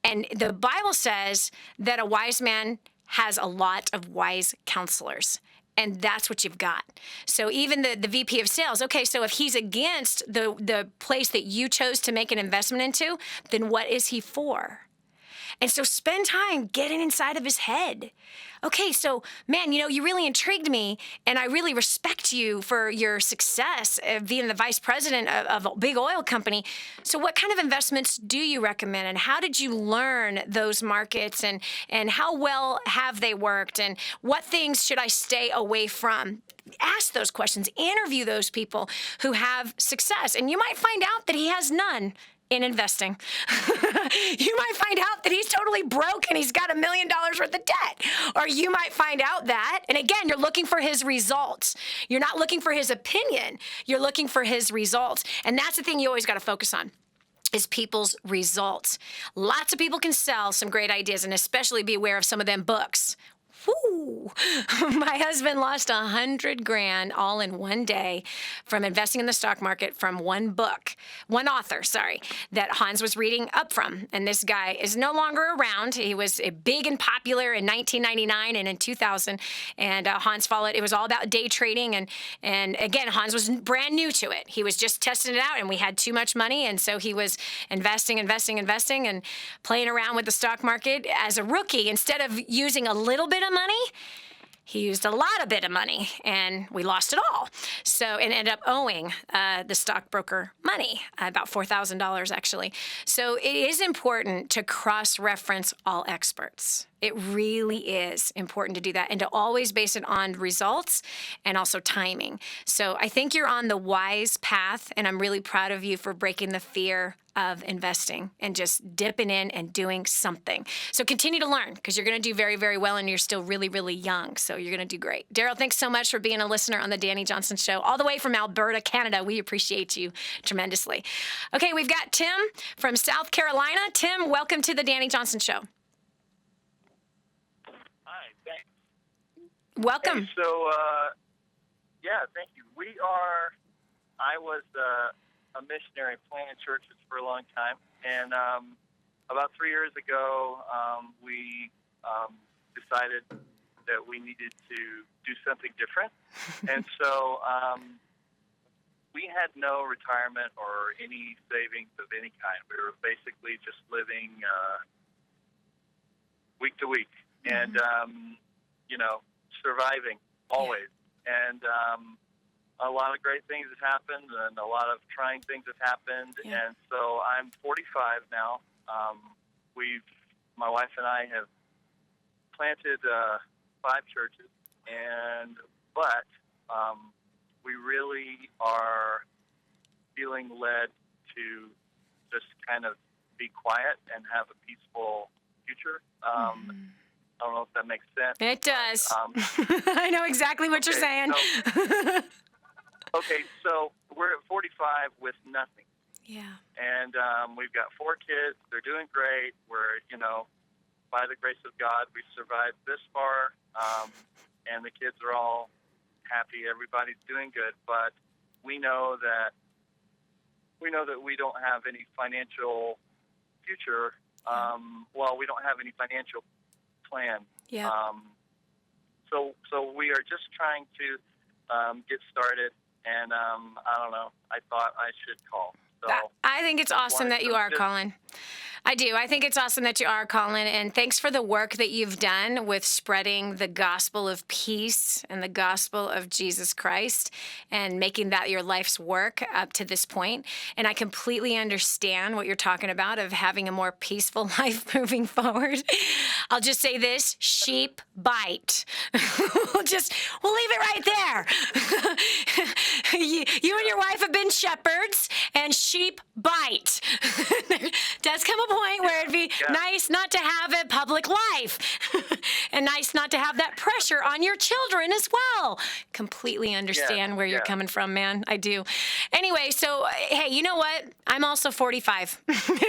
And the Bible says that a wise man has a lot of wise counselors. And that's what you've got. So even the VP of sales, okay, so if he's against the place that you chose to make an investment into, then what is he for? And so spend time getting inside of his head. Okay, so man, you really intrigued me, and I really respect you for your success being the vice president of a big oil company. So what kind of investments do you recommend, and how did you learn those markets, and how well have they worked, and what things should I stay away from? Ask those questions, interview those people who have success, and you might find out that he has none in investing. You might find out that he's totally broke and he's got $1 million worth of debt. Or you might find out that, and again, you're looking for his results. You're not looking for his opinion. You're looking for his results. And that's the thing you always got to focus on, is people's results. Lots of people can sell some great ideas, and especially be aware of some of them books. Whoo! My husband lost $100,000 all in one day from investing in the stock market from one author, that Hans was reading up from. And this guy is no longer around. He was big and popular in 1999 and in 2000. And Hans followed. It was all about day trading. And again, Hans was brand new to it. He was just testing it out, and we had too much money. And so he was investing and playing around with the stock market as a rookie. Instead of using a little bit of money, he used a bit of money, and we lost it all. So, and ended up owing the stockbroker money, about $4,000 actually. So it is important to cross-reference all experts. It really is important to do that, and to always base it on results and also timing. So I think you're on the wise path, and I'm really proud of you for breaking the fear of investing and just dipping in and doing something. So continue to learn, because you're going to do very, very well, and you're still really, really young. So you're going to do great. Daryl, thanks so much for being a listener on the Dani Johnson Show, all the way from Alberta, Canada. We appreciate you tremendously. Okay, we've got Tim from South Carolina. Tim, welcome to the Dani Johnson Show. Hi, thanks. Welcome. Hey, thank you. I was a missionary planting churches for a long time, and about 3 years ago, we decided that we needed to do something different, and so we had no retirement or any savings of any kind. We were basically just living week to week, and surviving always. And a lot of great things have happened, and a lot of trying things have happened. And so I'm 45 now. My wife and I have planted 5 churches, but we really are feeling led to just kind of be quiet and have a peaceful future. I don't know if that makes sense. It does. I know exactly what you're saying. So we're at 45 with nothing. Yeah. And we've got 4 kids. They're doing great. We're, by the grace of God, we've survived this far. And the kids are all happy. Everybody's doing good. But we know that we don't have any financial future. We don't have any financial plan. Yeah. So we are just trying to get started, and I don't know. I thought I should call. So I think it's awesome that you are calling. I do. I think it's awesome that you are calling, and thanks for the work that you've done with spreading the gospel of peace and the gospel of Jesus Christ and making that your life's work up to this point. And I completely understand what you're talking about of having a more peaceful life moving forward. I'll just say this: sheep bite. We'll leave it right there. You and your wife have been shepherds, and sheep bite. There does come a point where it'd be nice not to have a public life and nice not to have that pressure on your children as well. Completely understand where you're coming from, man. I do. Anyway, so, hey, you know what? I'm also 45.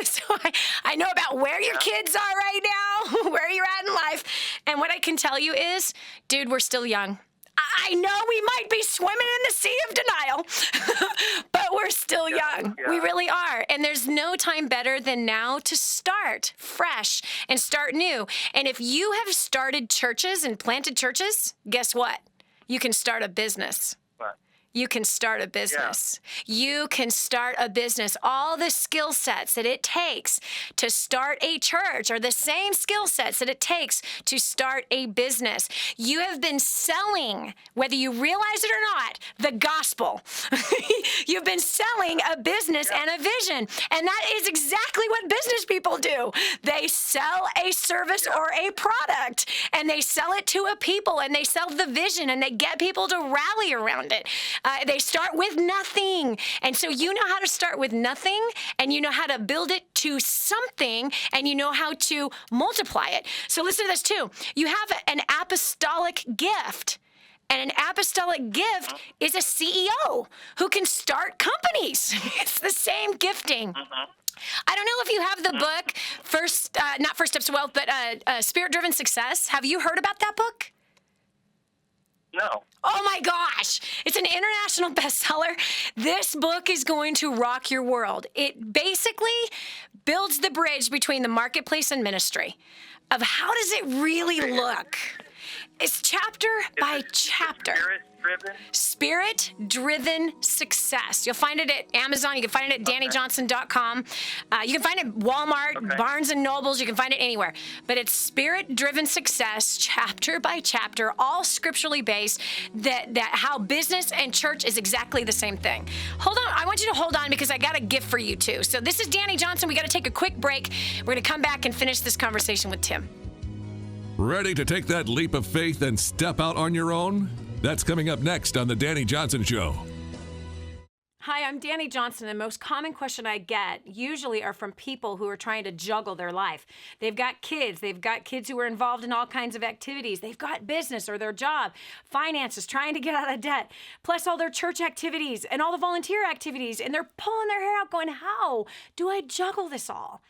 So I know about where your kids are right now, where you're at in life. And what I can tell you is, dude, we're still young. I know we might be swimming in the sea of denial, but we're still young. Yeah. We really are. And there's no time better than now to start fresh and start new. And if you have started churches and planted churches, guess what? You can start a business. You can start a business. Yeah. You can start a business. All the skill sets that it takes to start a church are the same skill sets that it takes to start a business. You have been selling, whether you realize it or not, the gospel. You've been selling a business and a vision. And that is exactly what business people do. They sell a service or a product, and they sell it to a people, and they sell the vision, and they get people to rally around it. They start with nothing. And so you know how to start with nothing, and you know how to build it to something, and you know how to multiply it. So listen to this too. You have an apostolic gift. And an apostolic gift is a CEO who can start companies. It's the same gifting. I don't know if you have the book not First Steps to Wealth, but Spirit-Driven Success. Have you heard about that book? No. Oh my gosh, it's an international bestseller. This book is going to rock your world. It basically builds the bridge between the marketplace and ministry of how does it really look. It's chapter by chapter. Spirit-Driven Success. You'll find it at Amazon. You can find it at DaniJohnson.com. You can find it at Walmart, Barnes & Nobles. You can find it anywhere. But it's Spirit-Driven Success, chapter by chapter, all scripturally based, that how business and church is exactly the same thing. Hold on. I want you to hold on because I got a gift for you, too. So this is Dani Johnson. We got to take a quick break. We're going to come back and finish this conversation with Tim. Ready to take that leap of faith and step out on your own? That's coming up next on The Dani Johnson Show. Hi, I'm Dani Johnson. The most common question I get usually are from people who are trying to juggle their life. They've got kids who are involved in all kinds of activities. They've got business or their job, finances, trying to get out of debt, plus all their church activities and all the volunteer activities. And they're pulling their hair out going, how do I juggle this all?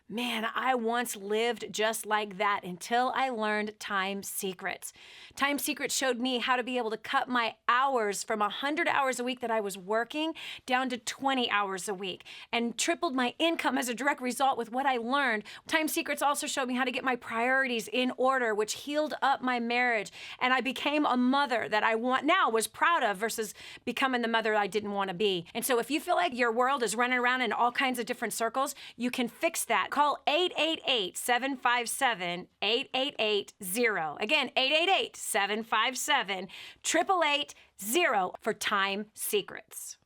Man, I once lived just like that until I learned Time Secrets. Time Secrets showed me how to be able to cut my hours from 100 hours a week that I was working down to 20 hours a week and tripled my income as a direct result with what I learned. Time Secrets also showed me how to get my priorities in order, which healed up my marriage. And I became a mother that I was proud of versus becoming the mother I didn't want to be. And so if you feel like your world is running around in all kinds of different circles, you can fix that. Call 888-757-8880. Again, 888-757-8880 for Time Secrets.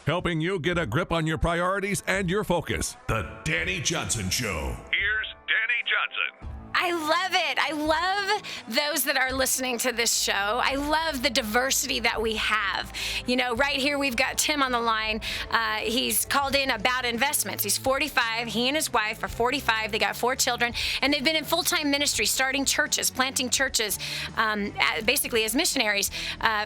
Helping you get a grip on your priorities and your focus. The Dani Johnson Show. Here's Dani Johnson. I love it. I love those that are listening to this show. I love the diversity that we have. You know, right here we've got Tim on the line. He's called in about investments. He's 45. He and his wife are 45. They got 4 children, and they've been in full-time ministry, starting churches, planting churches, basically as missionaries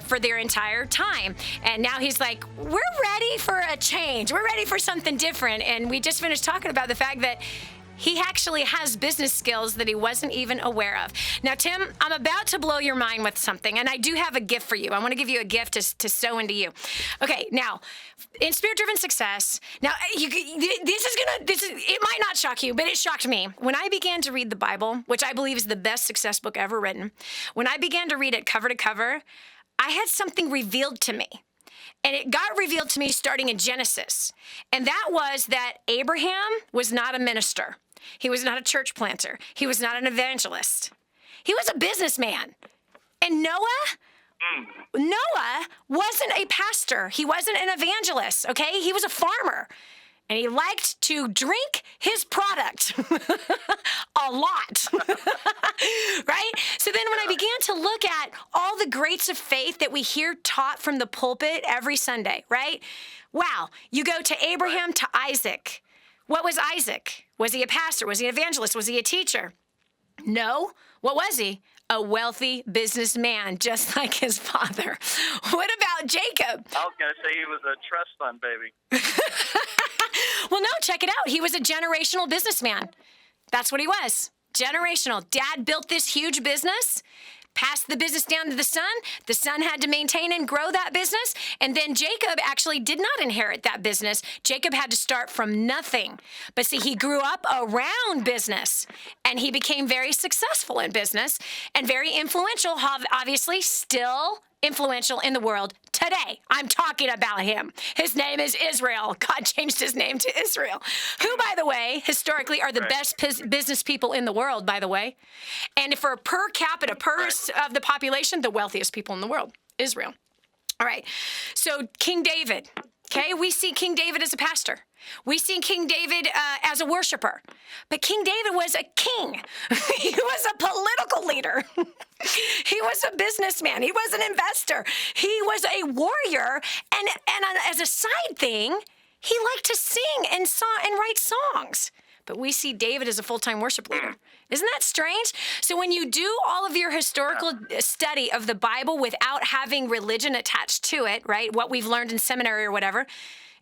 for their entire time. And now he's like, we're ready for a change. We're ready for something different. And we just finished talking about the fact that he actually has business skills that he wasn't even aware of. Now, Tim, I'm about to blow your mind with something, and I do have a gift for you. I want to give you a gift to sow into you. Okay, now, in Spirit-Driven Success, now, it might not shock you, but it shocked me. When I began to read the Bible, which I believe is the best success book ever written, when I began to read it cover to cover, I had something revealed to me. And it got revealed to me starting in Genesis. And that was that Abraham was not a minister. He was not a church planter. He was not an evangelist. He was a businessman. And Noah wasn't a pastor. He wasn't an evangelist, okay? He was a farmer. And he liked to drink his product a lot, right? So then when I began to look at all the greats of faith that we hear taught from the pulpit every Sunday, right? Wow, you go to Abraham to Isaac. What was Isaac? Was he a pastor? Was he an evangelist? Was he a teacher? No. What was he? A wealthy businessman, just like his father. What about Jacob? I was going to say he was a trust fund baby. Well, no, check it out. He was a generational businessman. That's what he was. Generational. Dad built this huge business, passed the business down to the son. The son had to maintain and grow that business. And then Jacob actually did not inherit that business. Jacob had to start from nothing. But see, he grew up around business, and he became very successful in business and very influential, obviously still influential in the world today. I'm talking about him. His name is Israel. God changed his name to Israel, who, by the way, historically are the best business people in the world, by the way. And for per capita, of the population, the wealthiest people in the world, Israel. All right. So King David, okay, we see King David as a pastor. We see King David as a worshiper. But King David was a king. He was a political leader. He was a businessman. He was an investor. He was a warrior. And as a side thing, he liked to sing and write songs. but we see David as a full-time worship leader. Isn't that strange? So when you do all of your historical study of the Bible without having religion attached to it, right, what we've learned in seminary or whatever,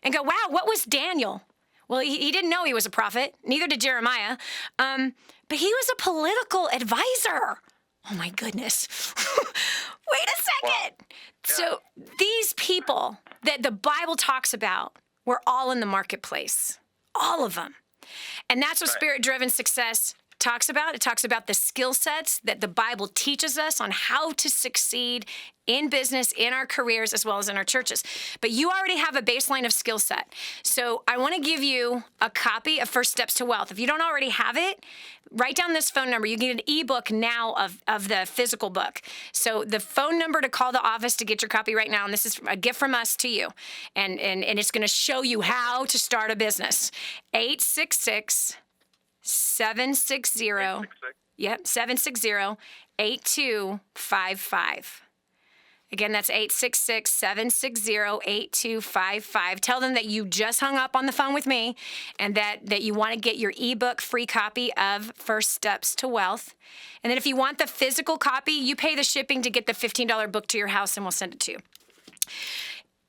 and go, wow, what was Daniel? Well, he didn't know he was a prophet. Neither did Jeremiah. But he was a political advisor. Oh, my goodness. Wait a second. Wow. So these people that the Bible talks about were all in the marketplace. All of them. And that's what spirit-driven success talks about. It talks about the skill sets that the Bible teaches us on how to succeed in business, in our careers, as well as in our churches. But you already have a baseline of skill set. So I want to give you a copy of First Steps to Wealth. If you don't already have it, write down this phone number. You can get an ebook now of the physical book. So the phone number to call the office to get your copy right now, and this is a gift from us to you, and it's going to show you how to start a business. 866-760, 760-8255. Again, that's 866-760-8255. Tell them that you just hung up on the phone with me and that you want to get your ebook free copy of First Steps to Wealth. And then if you want the physical copy, you pay the shipping to get the $15 book to your house and we'll send it to you.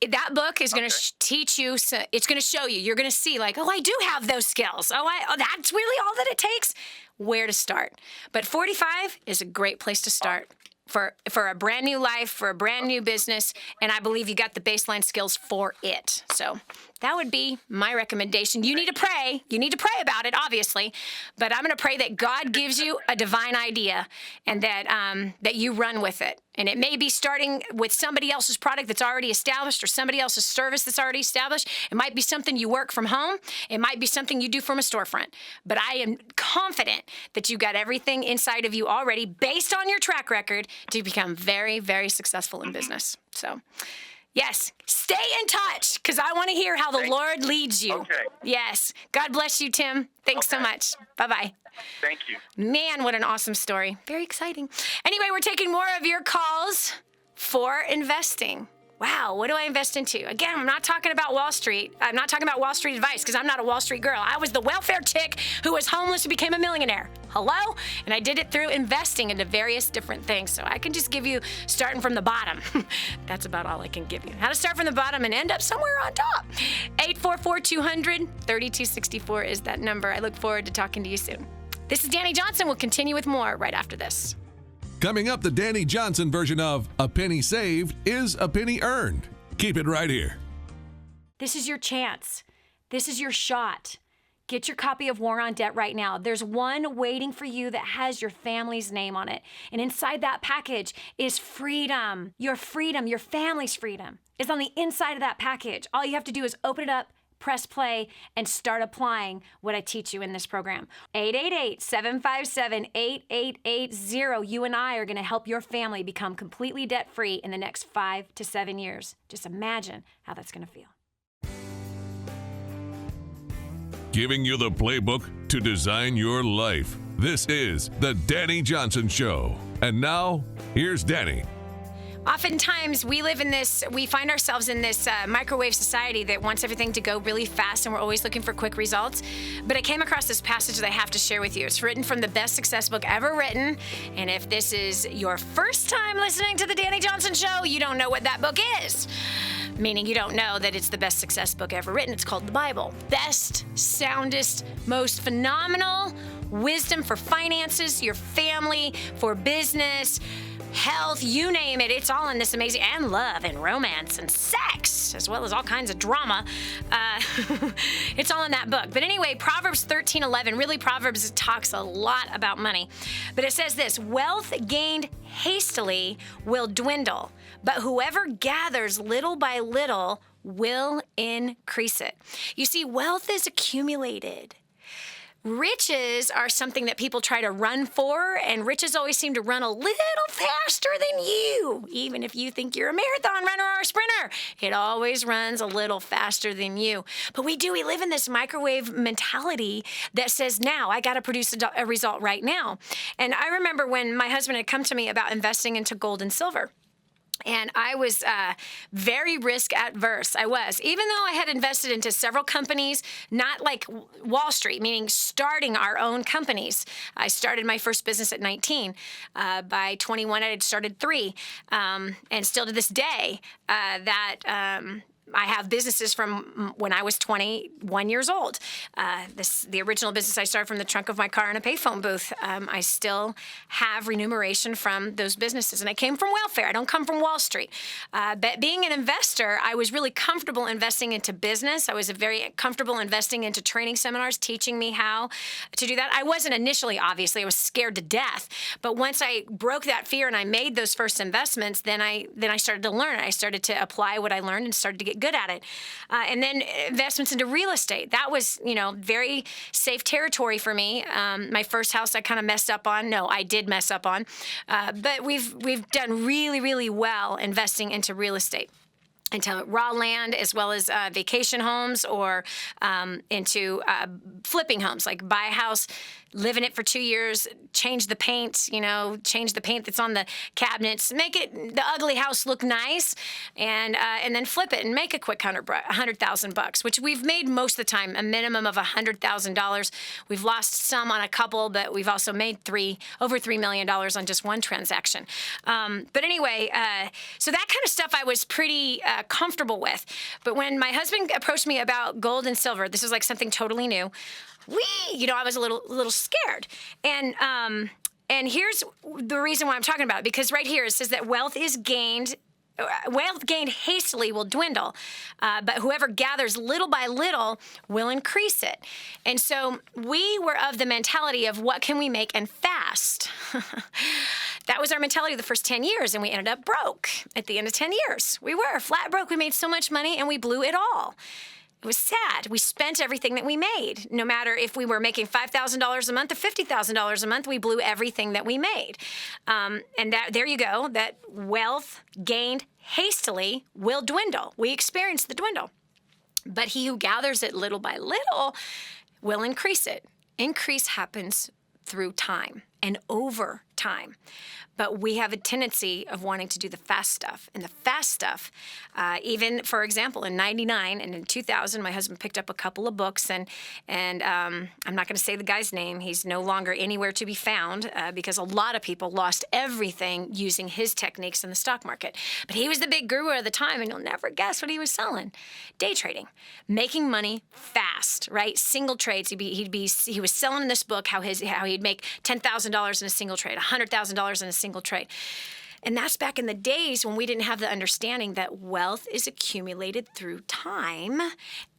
That book is going to teach you, it's going to show you, you're going to see like, oh, I do have those skills. Oh, that's really all that it takes. Where to start. But 45 is a great place to start for a brand new life, for a brand new business, and I believe you got the baseline skills for it. So that would be my recommendation. You need to pray. You need to pray about it, obviously, but I'm going to pray that God gives you a divine idea and that you run with it. And it may be starting with somebody else's product that's already established or somebody else's service that's already established. It might be something you work from home. It might be something you do from a storefront. But I am confident that you got everything inside of you already based on your track record to become very, very successful in business. So, yes, stay in touch because I want to hear how the Lord leads you. Okay. Yes. God bless you, Tim. Thanks so much. Bye-bye. Thank you. Man, what an awesome story. Very exciting. Anyway, we're taking more of your calls for investing. Wow, what do I invest into? Again, I'm not talking about Wall Street. I'm not talking about Wall Street advice because I'm not a Wall Street girl. I was the welfare chick who was homeless and became a millionaire. Hello? And I did it through investing into various different things. So I can just give you starting from the bottom. That's about all I can give you. How to start from the bottom and end up somewhere on top. 844-200-3264 is that number. I look forward to talking to you soon. This is Dani Johnson. We'll continue with more right after this. Coming up, the Dani Johnson version of A Penny Saved is a Penny Earned. Keep it right here. This is your chance. This is your shot. Get your copy of War on Debt right now. There's one waiting for you that has your family's name on it. And inside that package is freedom. Your family's freedom is on the inside of that package. All you have to do is open it up, press play, and start applying what I teach you in this program. 888-757-8880. You and I are going to help your family become completely debt-free in the next 5 to 7 years. Just imagine how that's going to feel. Giving you the playbook to design your life. This is the Dani Johnson Show. And now, here's Dani. Oftentimes, we find ourselves in this microwave society that wants everything to go really fast, and we're always looking for quick results. But I came across this passage that I have to share with you. It's written from the best success book ever written. And if this is your first time listening to the Dani Johnson Show, you don't know what that book is. Meaning you don't know that it's the best success book ever written. It's called the Bible. Best, soundest, most phenomenal wisdom for finances, your family, for business, health, you name it. It's all in this amazing, and love and romance and sex, as well as all kinds of drama. It's all in that book. But anyway, Proverbs 13:11, really Proverbs talks a lot about money. But it says this: wealth gained hastily will dwindle, but whoever gathers little by little will increase it. You see, wealth is accumulated. Riches are something that people try to run for, and riches always seem to run a little faster than you. Even if you think you're a marathon runner or a sprinter, it always runs a little faster than you. But we live in this microwave mentality that says, now, I got to produce a result right now. And I remember when my husband had come to me about investing into gold and silver. And I was very risk adverse. I was. Even though I had invested into several companies, not like Wall Street, meaning starting our own companies. I started my first business at 19. By 21, I had started 3. And still to this day, I have businesses from when I was 21 years old. The original business I started from the trunk of my car in a payphone booth. I still have remuneration from those businesses. And I came from welfare. I don't come from Wall Street. But being an investor, I was really comfortable investing into business. I was very comfortable investing into training seminars, teaching me how to do that. I wasn't initially, obviously. I was scared to death. But once I broke that fear and I made those first investments, then I started to learn. I started to apply what I learned and started to get good at it. And then investments into real estate. That was, very safe territory for me. My first house I kind of messed up on. No, I did mess up on. But we've done really, really well investing into real estate, into raw land, as well as vacation homes, or into flipping homes, like buy a house, live in it for 2 years, change the paint, change the paint that's on the cabinets, make it the ugly house look nice, and then flip it and make a quick $100,000, which we've made most of the time, a minimum of $100,000. We've lost some on a couple, but we've also made over $3 million on just one transaction. But anyway, so that kind of stuff I was pretty comfortable with. But when my husband approached me about gold and silver, this was like something totally new. I was a little scared. And here's the reason why I'm talking about it, because right here it says that wealth gained hastily will dwindle, but whoever gathers little by little will increase it. And so we were of the mentality of what can we make and fast. That was our mentality the first 10 years, and we ended up broke at the end of 10 years. We were flat broke. We made so much money, and we blew it all. It was sad. We spent everything that we made. No matter if we were making $5,000 a month or $50,000 a month, we blew everything that we made. And there you go, that wealth gained hastily will dwindle. We experienced the dwindle. But he who gathers it little by little will increase it. Increase happens through time and over time. But we have a tendency of wanting to do the fast stuff. And the fast stuff, even, for example, in 99 and in 2000, my husband picked up a couple of books. And I'm not going to say the guy's name. He's no longer anywhere to be found because a lot of people lost everything using his techniques in the stock market. But he was the big guru at the time, and you'll never guess what he was selling. Day trading. Making money fast, right? Single trades. He was selling in this book how he'd make $10,000 in a single trade, $100,000 in a single trade. And that's back in the days when we didn't have the understanding that wealth is accumulated through time,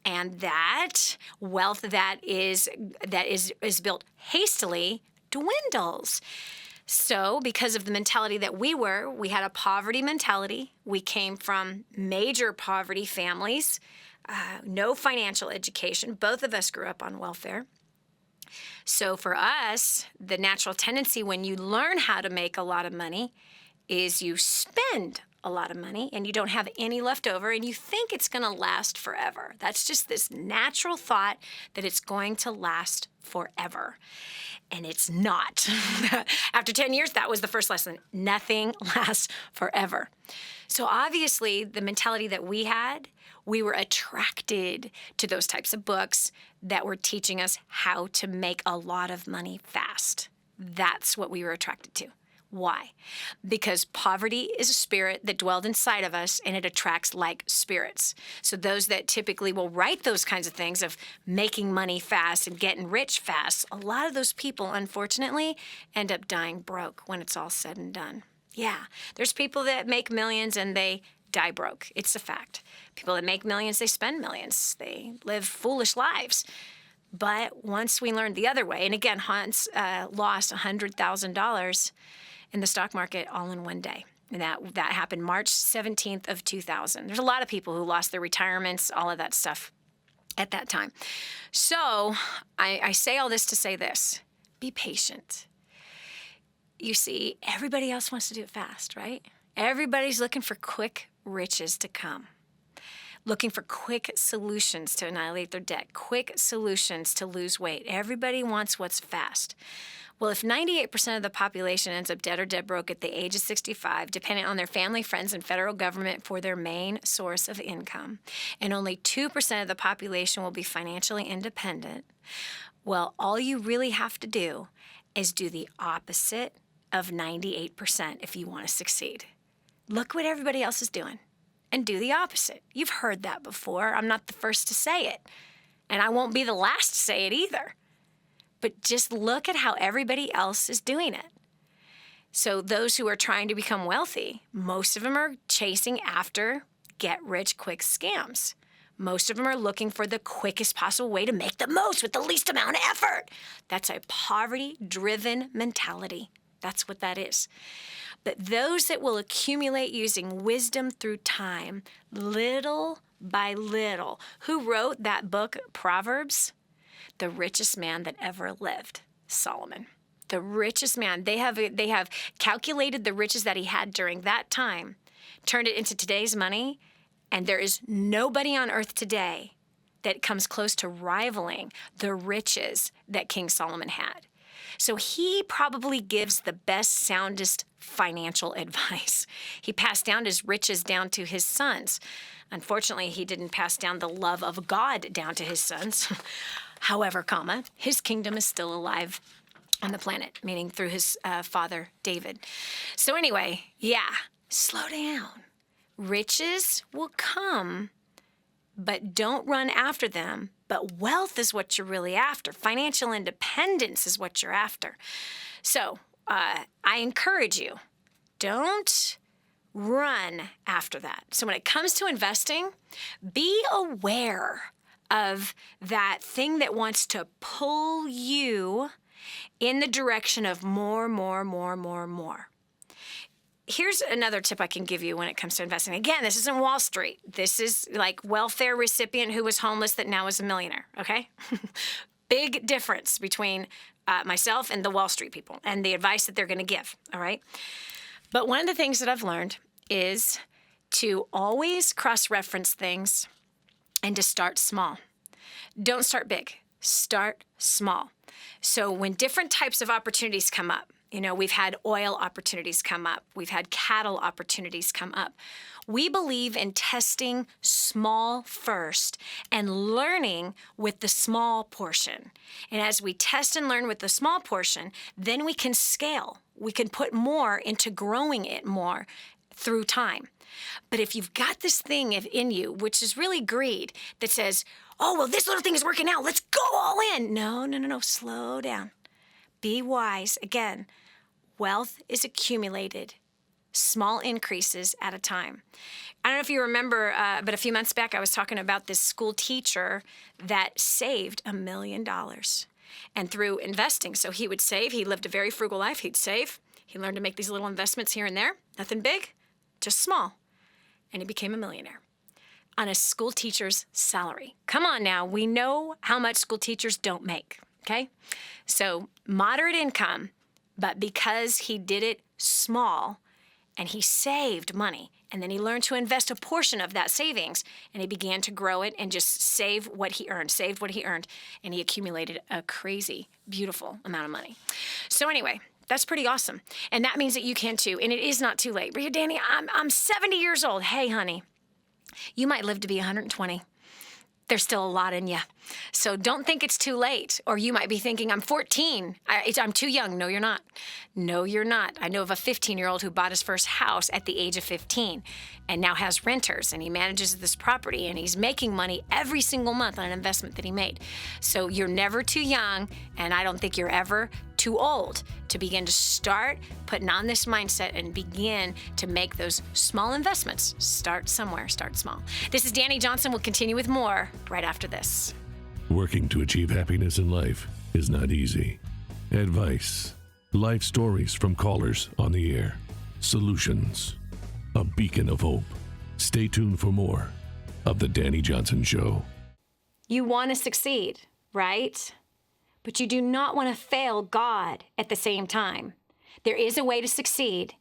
and that wealth that is built hastily dwindles. So because of the mentality that we had a poverty mentality. We came from major poverty families, no financial education. Both of us grew up on welfare. So for us, the natural tendency when you learn how to make a lot of money is you spend a lot of money and you don't have any left over and you think it's going to last forever. That's just this natural thought that it's going to last forever. And it's not. After 10 years, that was the first lesson. Nothing lasts forever. So obviously, the mentality that we had, we were attracted to those types of books that were teaching us how to make a lot of money fast. That's what we were attracted to. Why? Because poverty is a spirit that dwelled inside of us, and it attracts like spirits. So those that typically will write those kinds of things of making money fast and getting rich fast, a lot of those people, unfortunately, end up dying broke when it's all said and done. Yeah, there's people that make millions and they die broke. It's a fact. People that make millions, they spend millions. They live foolish lives. But once we learned the other way, and again, Hans lost $100,000 in the stock market all in one day. And that happened March 17th of 2000. There's a lot of people who lost their retirements, all of that stuff at that time. So I say all this to say this. Be patient. You see, everybody else wants to do it fast, right? Everybody's looking for quick riches to come. looking for quick solutions to annihilate their debt, quick solutions to lose weight. Everybody wants what's fast. Well, if 98% of the population ends up dead or dead broke at the age of 65, dependent on their family, friends, and federal government for their main source of income, and only 2% of the population will be financially independent, well, all you really have to do is do the opposite of 98% if you want to succeed. Look what everybody else is doing and do the opposite. You've heard that before. I'm not the first to say it, and I won't be the last to say it either. But just look at how everybody else is doing it. So those who are trying to become wealthy, most of them are chasing after get-rich-quick scams. Most of them are looking for the quickest possible way to make the most with the least amount of effort. That's a poverty-driven mentality. That's what that is. But those that will accumulate using wisdom through time, little by little. Who wrote that book, Proverbs? The richest man that ever lived, Solomon. The richest man. They have calculated the riches that he had during that time, turned it into today's money, and there is nobody on earth today that comes close to rivaling the riches that King Solomon had. So he probably gives the best, soundest financial advice. He passed down his riches down to his sons. Unfortunately, he didn't pass down the love of God down to his sons. However, his kingdom is still alive on the planet, meaning through his father, David. So anyway, slow down. Riches will come, but don't run after them. But wealth is what you're really after. Financial independence is what you're after. So I encourage you, don't run after that. So when it comes to investing, be aware of that thing that wants to pull you in the direction of more. Here's another tip I can give you when it comes to investing. Again, this isn't Wall Street. This is like welfare recipient who was homeless that now is a millionaire, okay? Big difference between myself and the Wall Street people and the advice that they're going to give, all right? But one of the things that I've learned is to always cross-reference things and to start small. Don't start big. Start small. So when different types of opportunities come up, we've had oil opportunities come up. We've had cattle opportunities come up. We believe in testing small first and learning with the small portion. And as we test and learn with the small portion, then we can scale. We can put more into growing it more through time. But if you've got this thing in you, which is really greed, that says, oh, well, this little thing is working out, let's go all in. No, slow down. Be wise. Again, wealth is accumulated, small increases at a time. I don't know if you remember, but a few months back, I was talking about this school teacher that saved $1 million. And through investing, so he would save. He lived a very frugal life. He'd save. He learned to make these little investments here and there. Nothing big, just small. And he became a millionaire on a school teacher's salary. Come on now, we know how much school teachers don't make, okay? So moderate income, but because he did it small and he saved money, and then he learned to invest a portion of that savings, and he began to grow it and just saved what he earned, and he accumulated a crazy, beautiful amount of money. So anyway, that's pretty awesome. And that means that you can too, and it is not too late. But here, Dani, I'm 70 years old. Hey, honey, you might live to be 120. There's still a lot in you. So don't think it's too late. Or you might be thinking, I'm 14. I'm too young. No, you're not. No, you're not. I know of a 15-year-old who bought his first house at the age of 15 and now has renters, and he manages this property, and he's making money every single month on an investment that he made. So you're never too young, and I don't think you're ever too old to begin to start putting on this mindset and begin to make those small investments. Start somewhere, start small. This is Dani Johnson. We'll continue with more right after this. Working to achieve happiness in life is not easy. Advice, life stories from callers on the air, solutions, a beacon of hope. Stay tuned for more of The Dani Johnson Show. You want to succeed, right? But you do not want to fail God at the same time. There is a way to succeed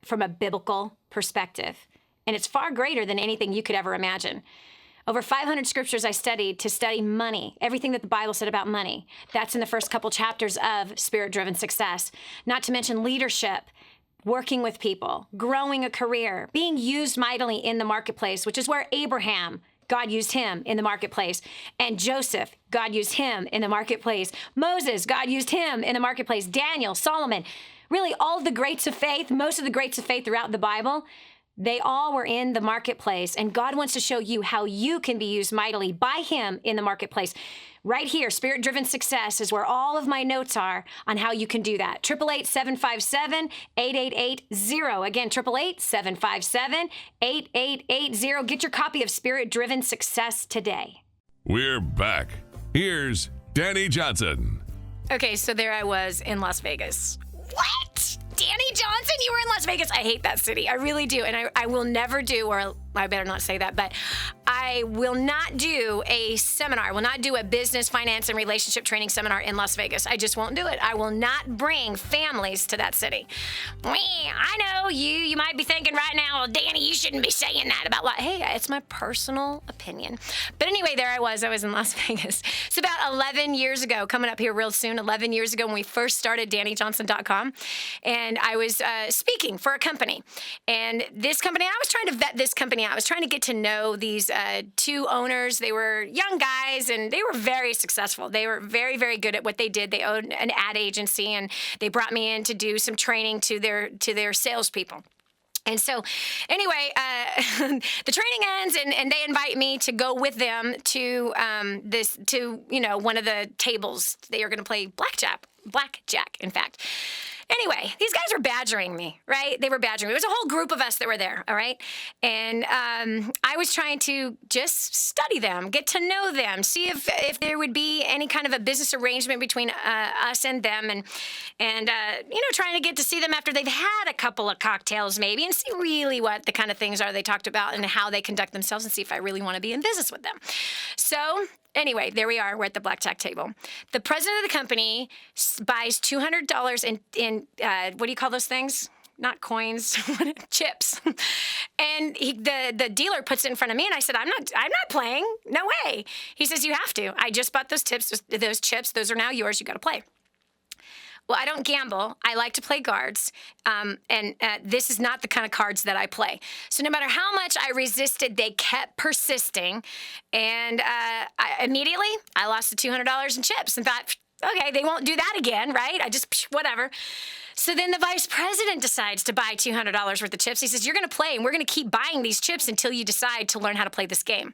from a biblical perspective, and it's far greater than anything you could ever imagine. Over 500 scriptures I studied to study money, everything that the Bible said about money. That's in the first couple chapters of Spirit-Driven Success. Not to mention leadership, working with people, growing a career, being used mightily in the marketplace, which is where Abraham, God used him in the marketplace. And Joseph, God used him in the marketplace. Moses, God used him in the marketplace. Daniel, Solomon, really all of the greats of faith, most of the greats of faith throughout the Bible, they all were in the marketplace, and God wants to show you how you can be used mightily by him in the marketplace. Right here, Spirit-Driven Success is where all of my notes are on how you can do that. 888-757-8880. Again, 888-757-8880. Get your copy of Spirit-Driven Success today. We're back. Here's Dani Johnson. Okay, so there I was in Las Vegas. What? Dani Johnson, you were in Las Vegas? I hate that city. I really do. And I will never do, or I better not say that, but I will not do a seminar. I will not do a business, finance, and relationship training seminar in Las Vegas. I just won't do it. I will not bring families to that city. I know you might be thinking right now, well, Dani, you shouldn't be saying that about what. Hey, it's my personal opinion. But anyway, there I was in Las Vegas. It's about 11 years ago, coming up here real soon, 11 years ago when we first started DaniJohnson.com. And I was speaking for a company. And this company, I was trying to vet this company. I was trying to get to know these two owners. They were young guys, and they were very successful. They were very, very good at what they did. They owned an ad agency, and they brought me in to do some training to their salespeople. And so, anyway, the training ends, and they invite me to go with them to one of the tables. They are going to play blackjack, in fact. Anyway, these guys were badgering me, right? They were badgering me. There was a whole group of us that were there, all right? And I was trying to just study them, get to know them, see if there would be any kind of a business arrangement between us and them, and trying to get to see them after they've had a couple of cocktails maybe, and see really what the kind of things are they talked about and how they conduct themselves, and see if I really want to be in business with them. So anyway, there we are. We're at the blackjack table. The president of the company buys $200 in what do you call those things? Not coins, chips. And the dealer puts it in front of me, and I said, I'm not playing. No way. He says, you have to. I just bought those chips. Those are now yours. You got to play. Well, I don't gamble. I like to play cards, and this is not the kind of cards that I play. So no matter how much I resisted, they kept persisting, and immediately I lost the $200 in chips and thought, okay, they won't do that again, right? Whatever. So then the vice president decides to buy $200 worth of chips. He says, you're going to play, and we're going to keep buying these chips until you decide to learn how to play this game.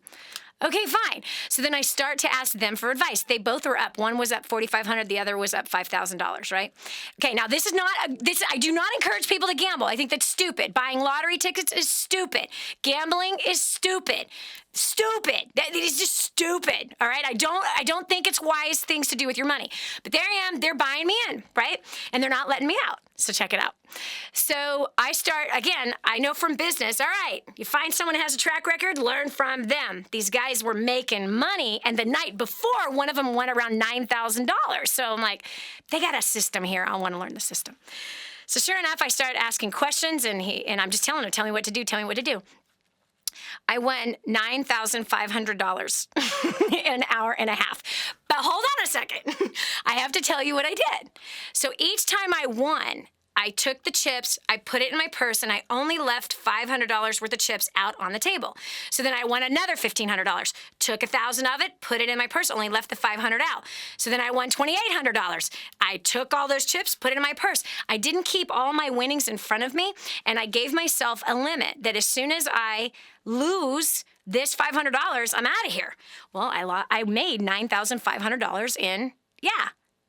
Okay, fine. So then I start to ask them for advice. They both were up. One was up $4,500. The other was up $5,000, right? Okay, now this is not, I do not encourage people to gamble. I think that's stupid. Buying lottery tickets is stupid. Gambling is stupid. Stupid. That is just stupid. All right. I don't think it's wise things to do with your money. But there I am. They're buying me in, right? And they're not letting me out. So check it out. So I start again. I know from business. All right. You find someone who has a track record, learn from them. These guys were making money, and the night before, one of them won around $9,000. So I'm like, they got a system here. I want to learn the system. So sure enough, I started asking questions, and I'm just telling him, tell me what to do. Tell me what to do. I won $9,500 in an hour and a half. But hold on a second. I have to tell you what I did. So each time I won, I took the chips, I put it in my purse, and I only left $500 worth of chips out on the table. So then I won another $1,500. Took $1,000 of it, put it in my purse, only left the $500 out. So then I won $2,800. I took all those chips, put it in my purse. I didn't keep all my winnings in front of me, and I gave myself a limit that as soon as I lose this $500, I'm out of here. Well, I made $9,500 in,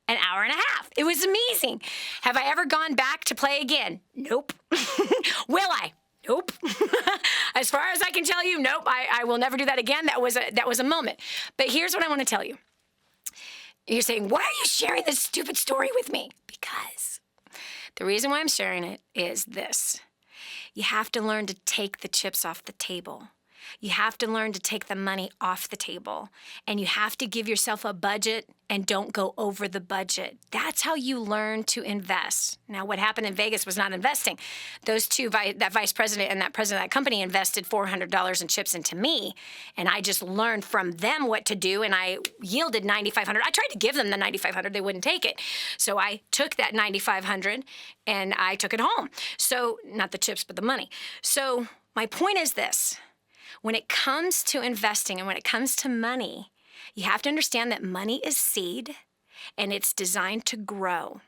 an hour and a half. It was amazing. Have I ever gone back to play again? Nope. Will I? Nope. As far as I can tell you, nope. I will never do that again. That was a moment. But here's what I want to tell you. You're saying, why are you sharing this stupid story with me? Because the reason why I'm sharing it is this. You have to learn to take the chips off the table. You have to learn to take the money off the table, and you have to give yourself a budget and don't go over the budget. That's how you learn to invest. Now, what happened in Vegas was not investing. Those two, that vice president and that president of that company, invested $400 in chips into me, and I just learned from them what to do, and I yielded $9,500. I tried to give them the $9,500. They wouldn't take it. So I took that $9,500 and I took it home. So not the chips, but the money. So my point is this. When it comes to investing and when it comes to money, you have to understand that money is seed and it's designed to grow.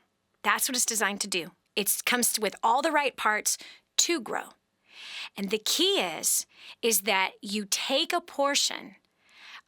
That's what it's designed to do. It comes with all the right parts to grow. And the key is that you take a portion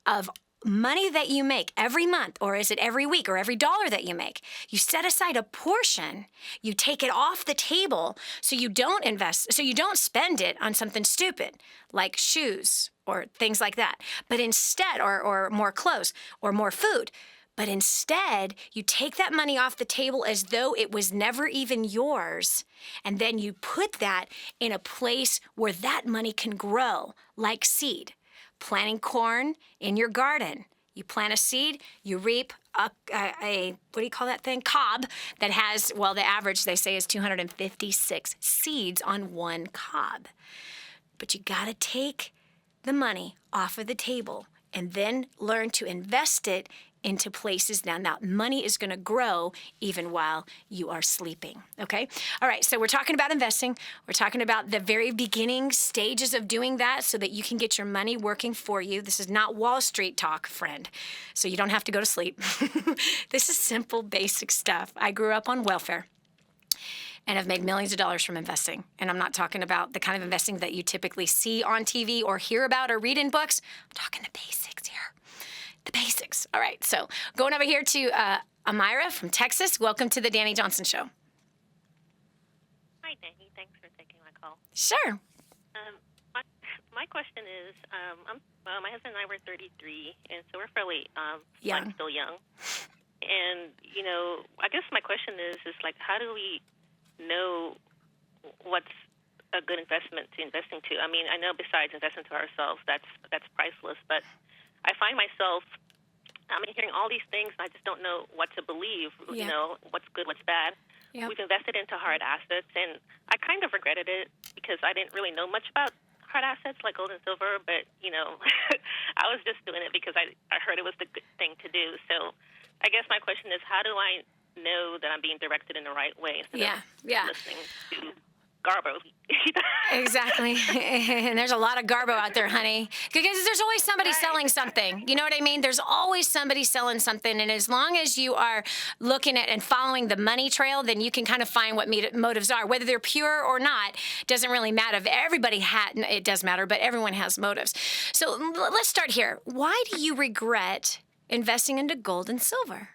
of money that you make every month, or is it every week, or every dollar that you make, you set aside a portion, you take it off the table so you don't invest, so you don't spend it on something stupid like shoes or things like that, but instead, or more clothes or more food. But instead, you take that money off the table as though it was never even yours, and then you put that in a place where that money can grow like seed. Planting corn in your garden. You plant a seed, you reap a what do you call that thing? Cob that has, well, the average they say is 256 seeds on one cob. But you got to take the money off of the table and then learn to invest it into places. Now money is going to grow even while you are sleeping, okay? All right, so we're talking about investing. We're talking about the very beginning stages of doing that so that you can get your money working for you. This is not Wall Street talk, friend, so you don't have to go to sleep. This is simple, basic stuff. I grew up on welfare, and I've made millions of dollars from investing. And I'm not talking about the kind of investing that you typically see on TV or hear about or read in books. I'm talking the basics here. The basics. All right, so going over here to Amira from Texas. Welcome to the Dani Johnson Show. Hi, Dani. Thanks for taking my call. Sure. My question is, my husband and I were 33, and so we're fairly young. I'm still young. And, you know, I guess my question is like, how do we know what's a good investment to invest into? I mean, I know besides investing to ourselves, that's priceless, but I find myself, hearing all these things, and I just don't know what to believe, you know, what's good, what's bad. Yep. We've invested into hard assets, and I kind of regretted it because I didn't really know much about hard assets like gold and silver, but, you know, I was just doing it because I heard it was the good thing to do. So I guess my question is, how do I know that I'm being directed in the right way instead of listening to Garbo? Exactly. And there's a lot of Garbo out there, honey. Because there's always somebody selling something. You know what I mean? There's always somebody selling something. And as long as you are looking at and following the money trail, then you can kind of find what motives are. Whether they're pure or not, doesn't really matter. It does matter, but everyone has motives. So let's start here. Why do you regret investing into gold and silver?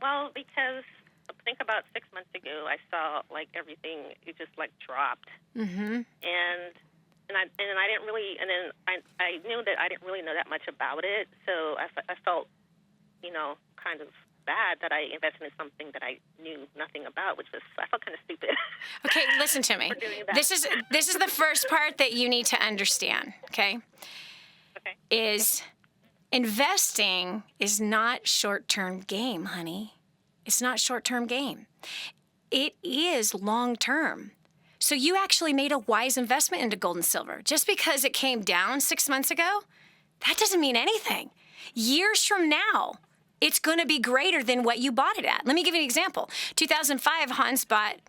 Well, because I think about 6 months ago, I saw like everything, it just like dropped. Mm-hmm. And I didn't really, and then I knew that I didn't really know that much about it. So I felt, you know, kind of bad that I invested in something that I knew nothing about, I felt kind of stupid. Okay, listen to me. This is the first part that you need to understand, okay? Is investing is not short-term game, honey. It's not short-term game. It is long-term. So you actually made a wise investment into gold and silver. Just because it came down 6 months ago, that doesn't mean anything. Years from now, it's going to be greater than what you bought it at. Let me give you an example. 2005,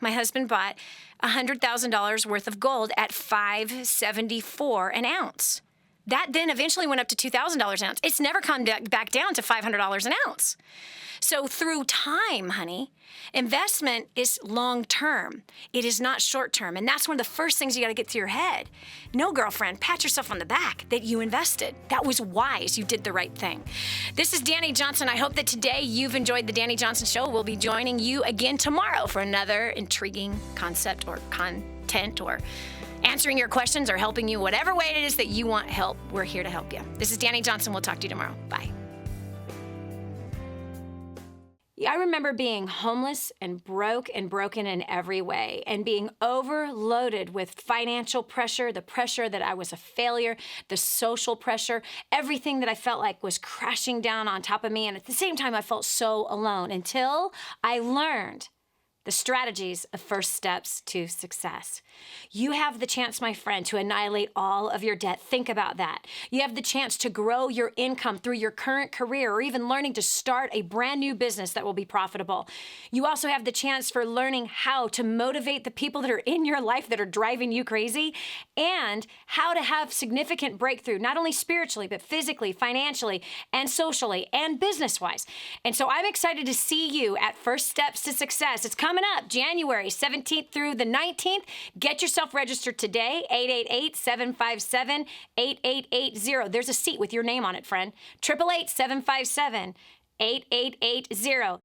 my husband bought $100,000 worth of gold at $574 an ounce. That then eventually went up to $2,000 an ounce. It's never come back down to $500 an ounce. So through time, honey, investment is long-term. It is not short-term. And that's one of the first things you got to get through your head. No, girlfriend, pat yourself on the back that you invested. That was wise. You did the right thing. This is Dani Johnson. I hope that today you've enjoyed the Dani Johnson Show. We'll be joining you again tomorrow for another intriguing concept or content or answering your questions or helping you whatever way it is that you want help. We're here to help you. This is Dani Johnson. We'll talk to you tomorrow. Bye. I remember being homeless and broke and broken in every way and being overloaded with financial pressure, the pressure that I was a failure, the social pressure, everything that I felt like was crashing down on top of me. And at the same time, I felt so alone until I learned the strategies of first steps to success. You have the chance, my friend, to annihilate all of your debt. Think about that. You have the chance to grow your income through your current career or even learning to start a brand new business that will be profitable. You also have the chance for learning how to motivate the people that are in your life that are driving you crazy and how to have significant breakthrough, not only spiritually, but physically, financially, and socially, and business-wise. And so I'm excited to see you at First Steps to Success. It's coming up January 17th through the 19th. Get yourself registered today, 888-757-8880. There's a seat with your name on it, friend. 888-757-8880.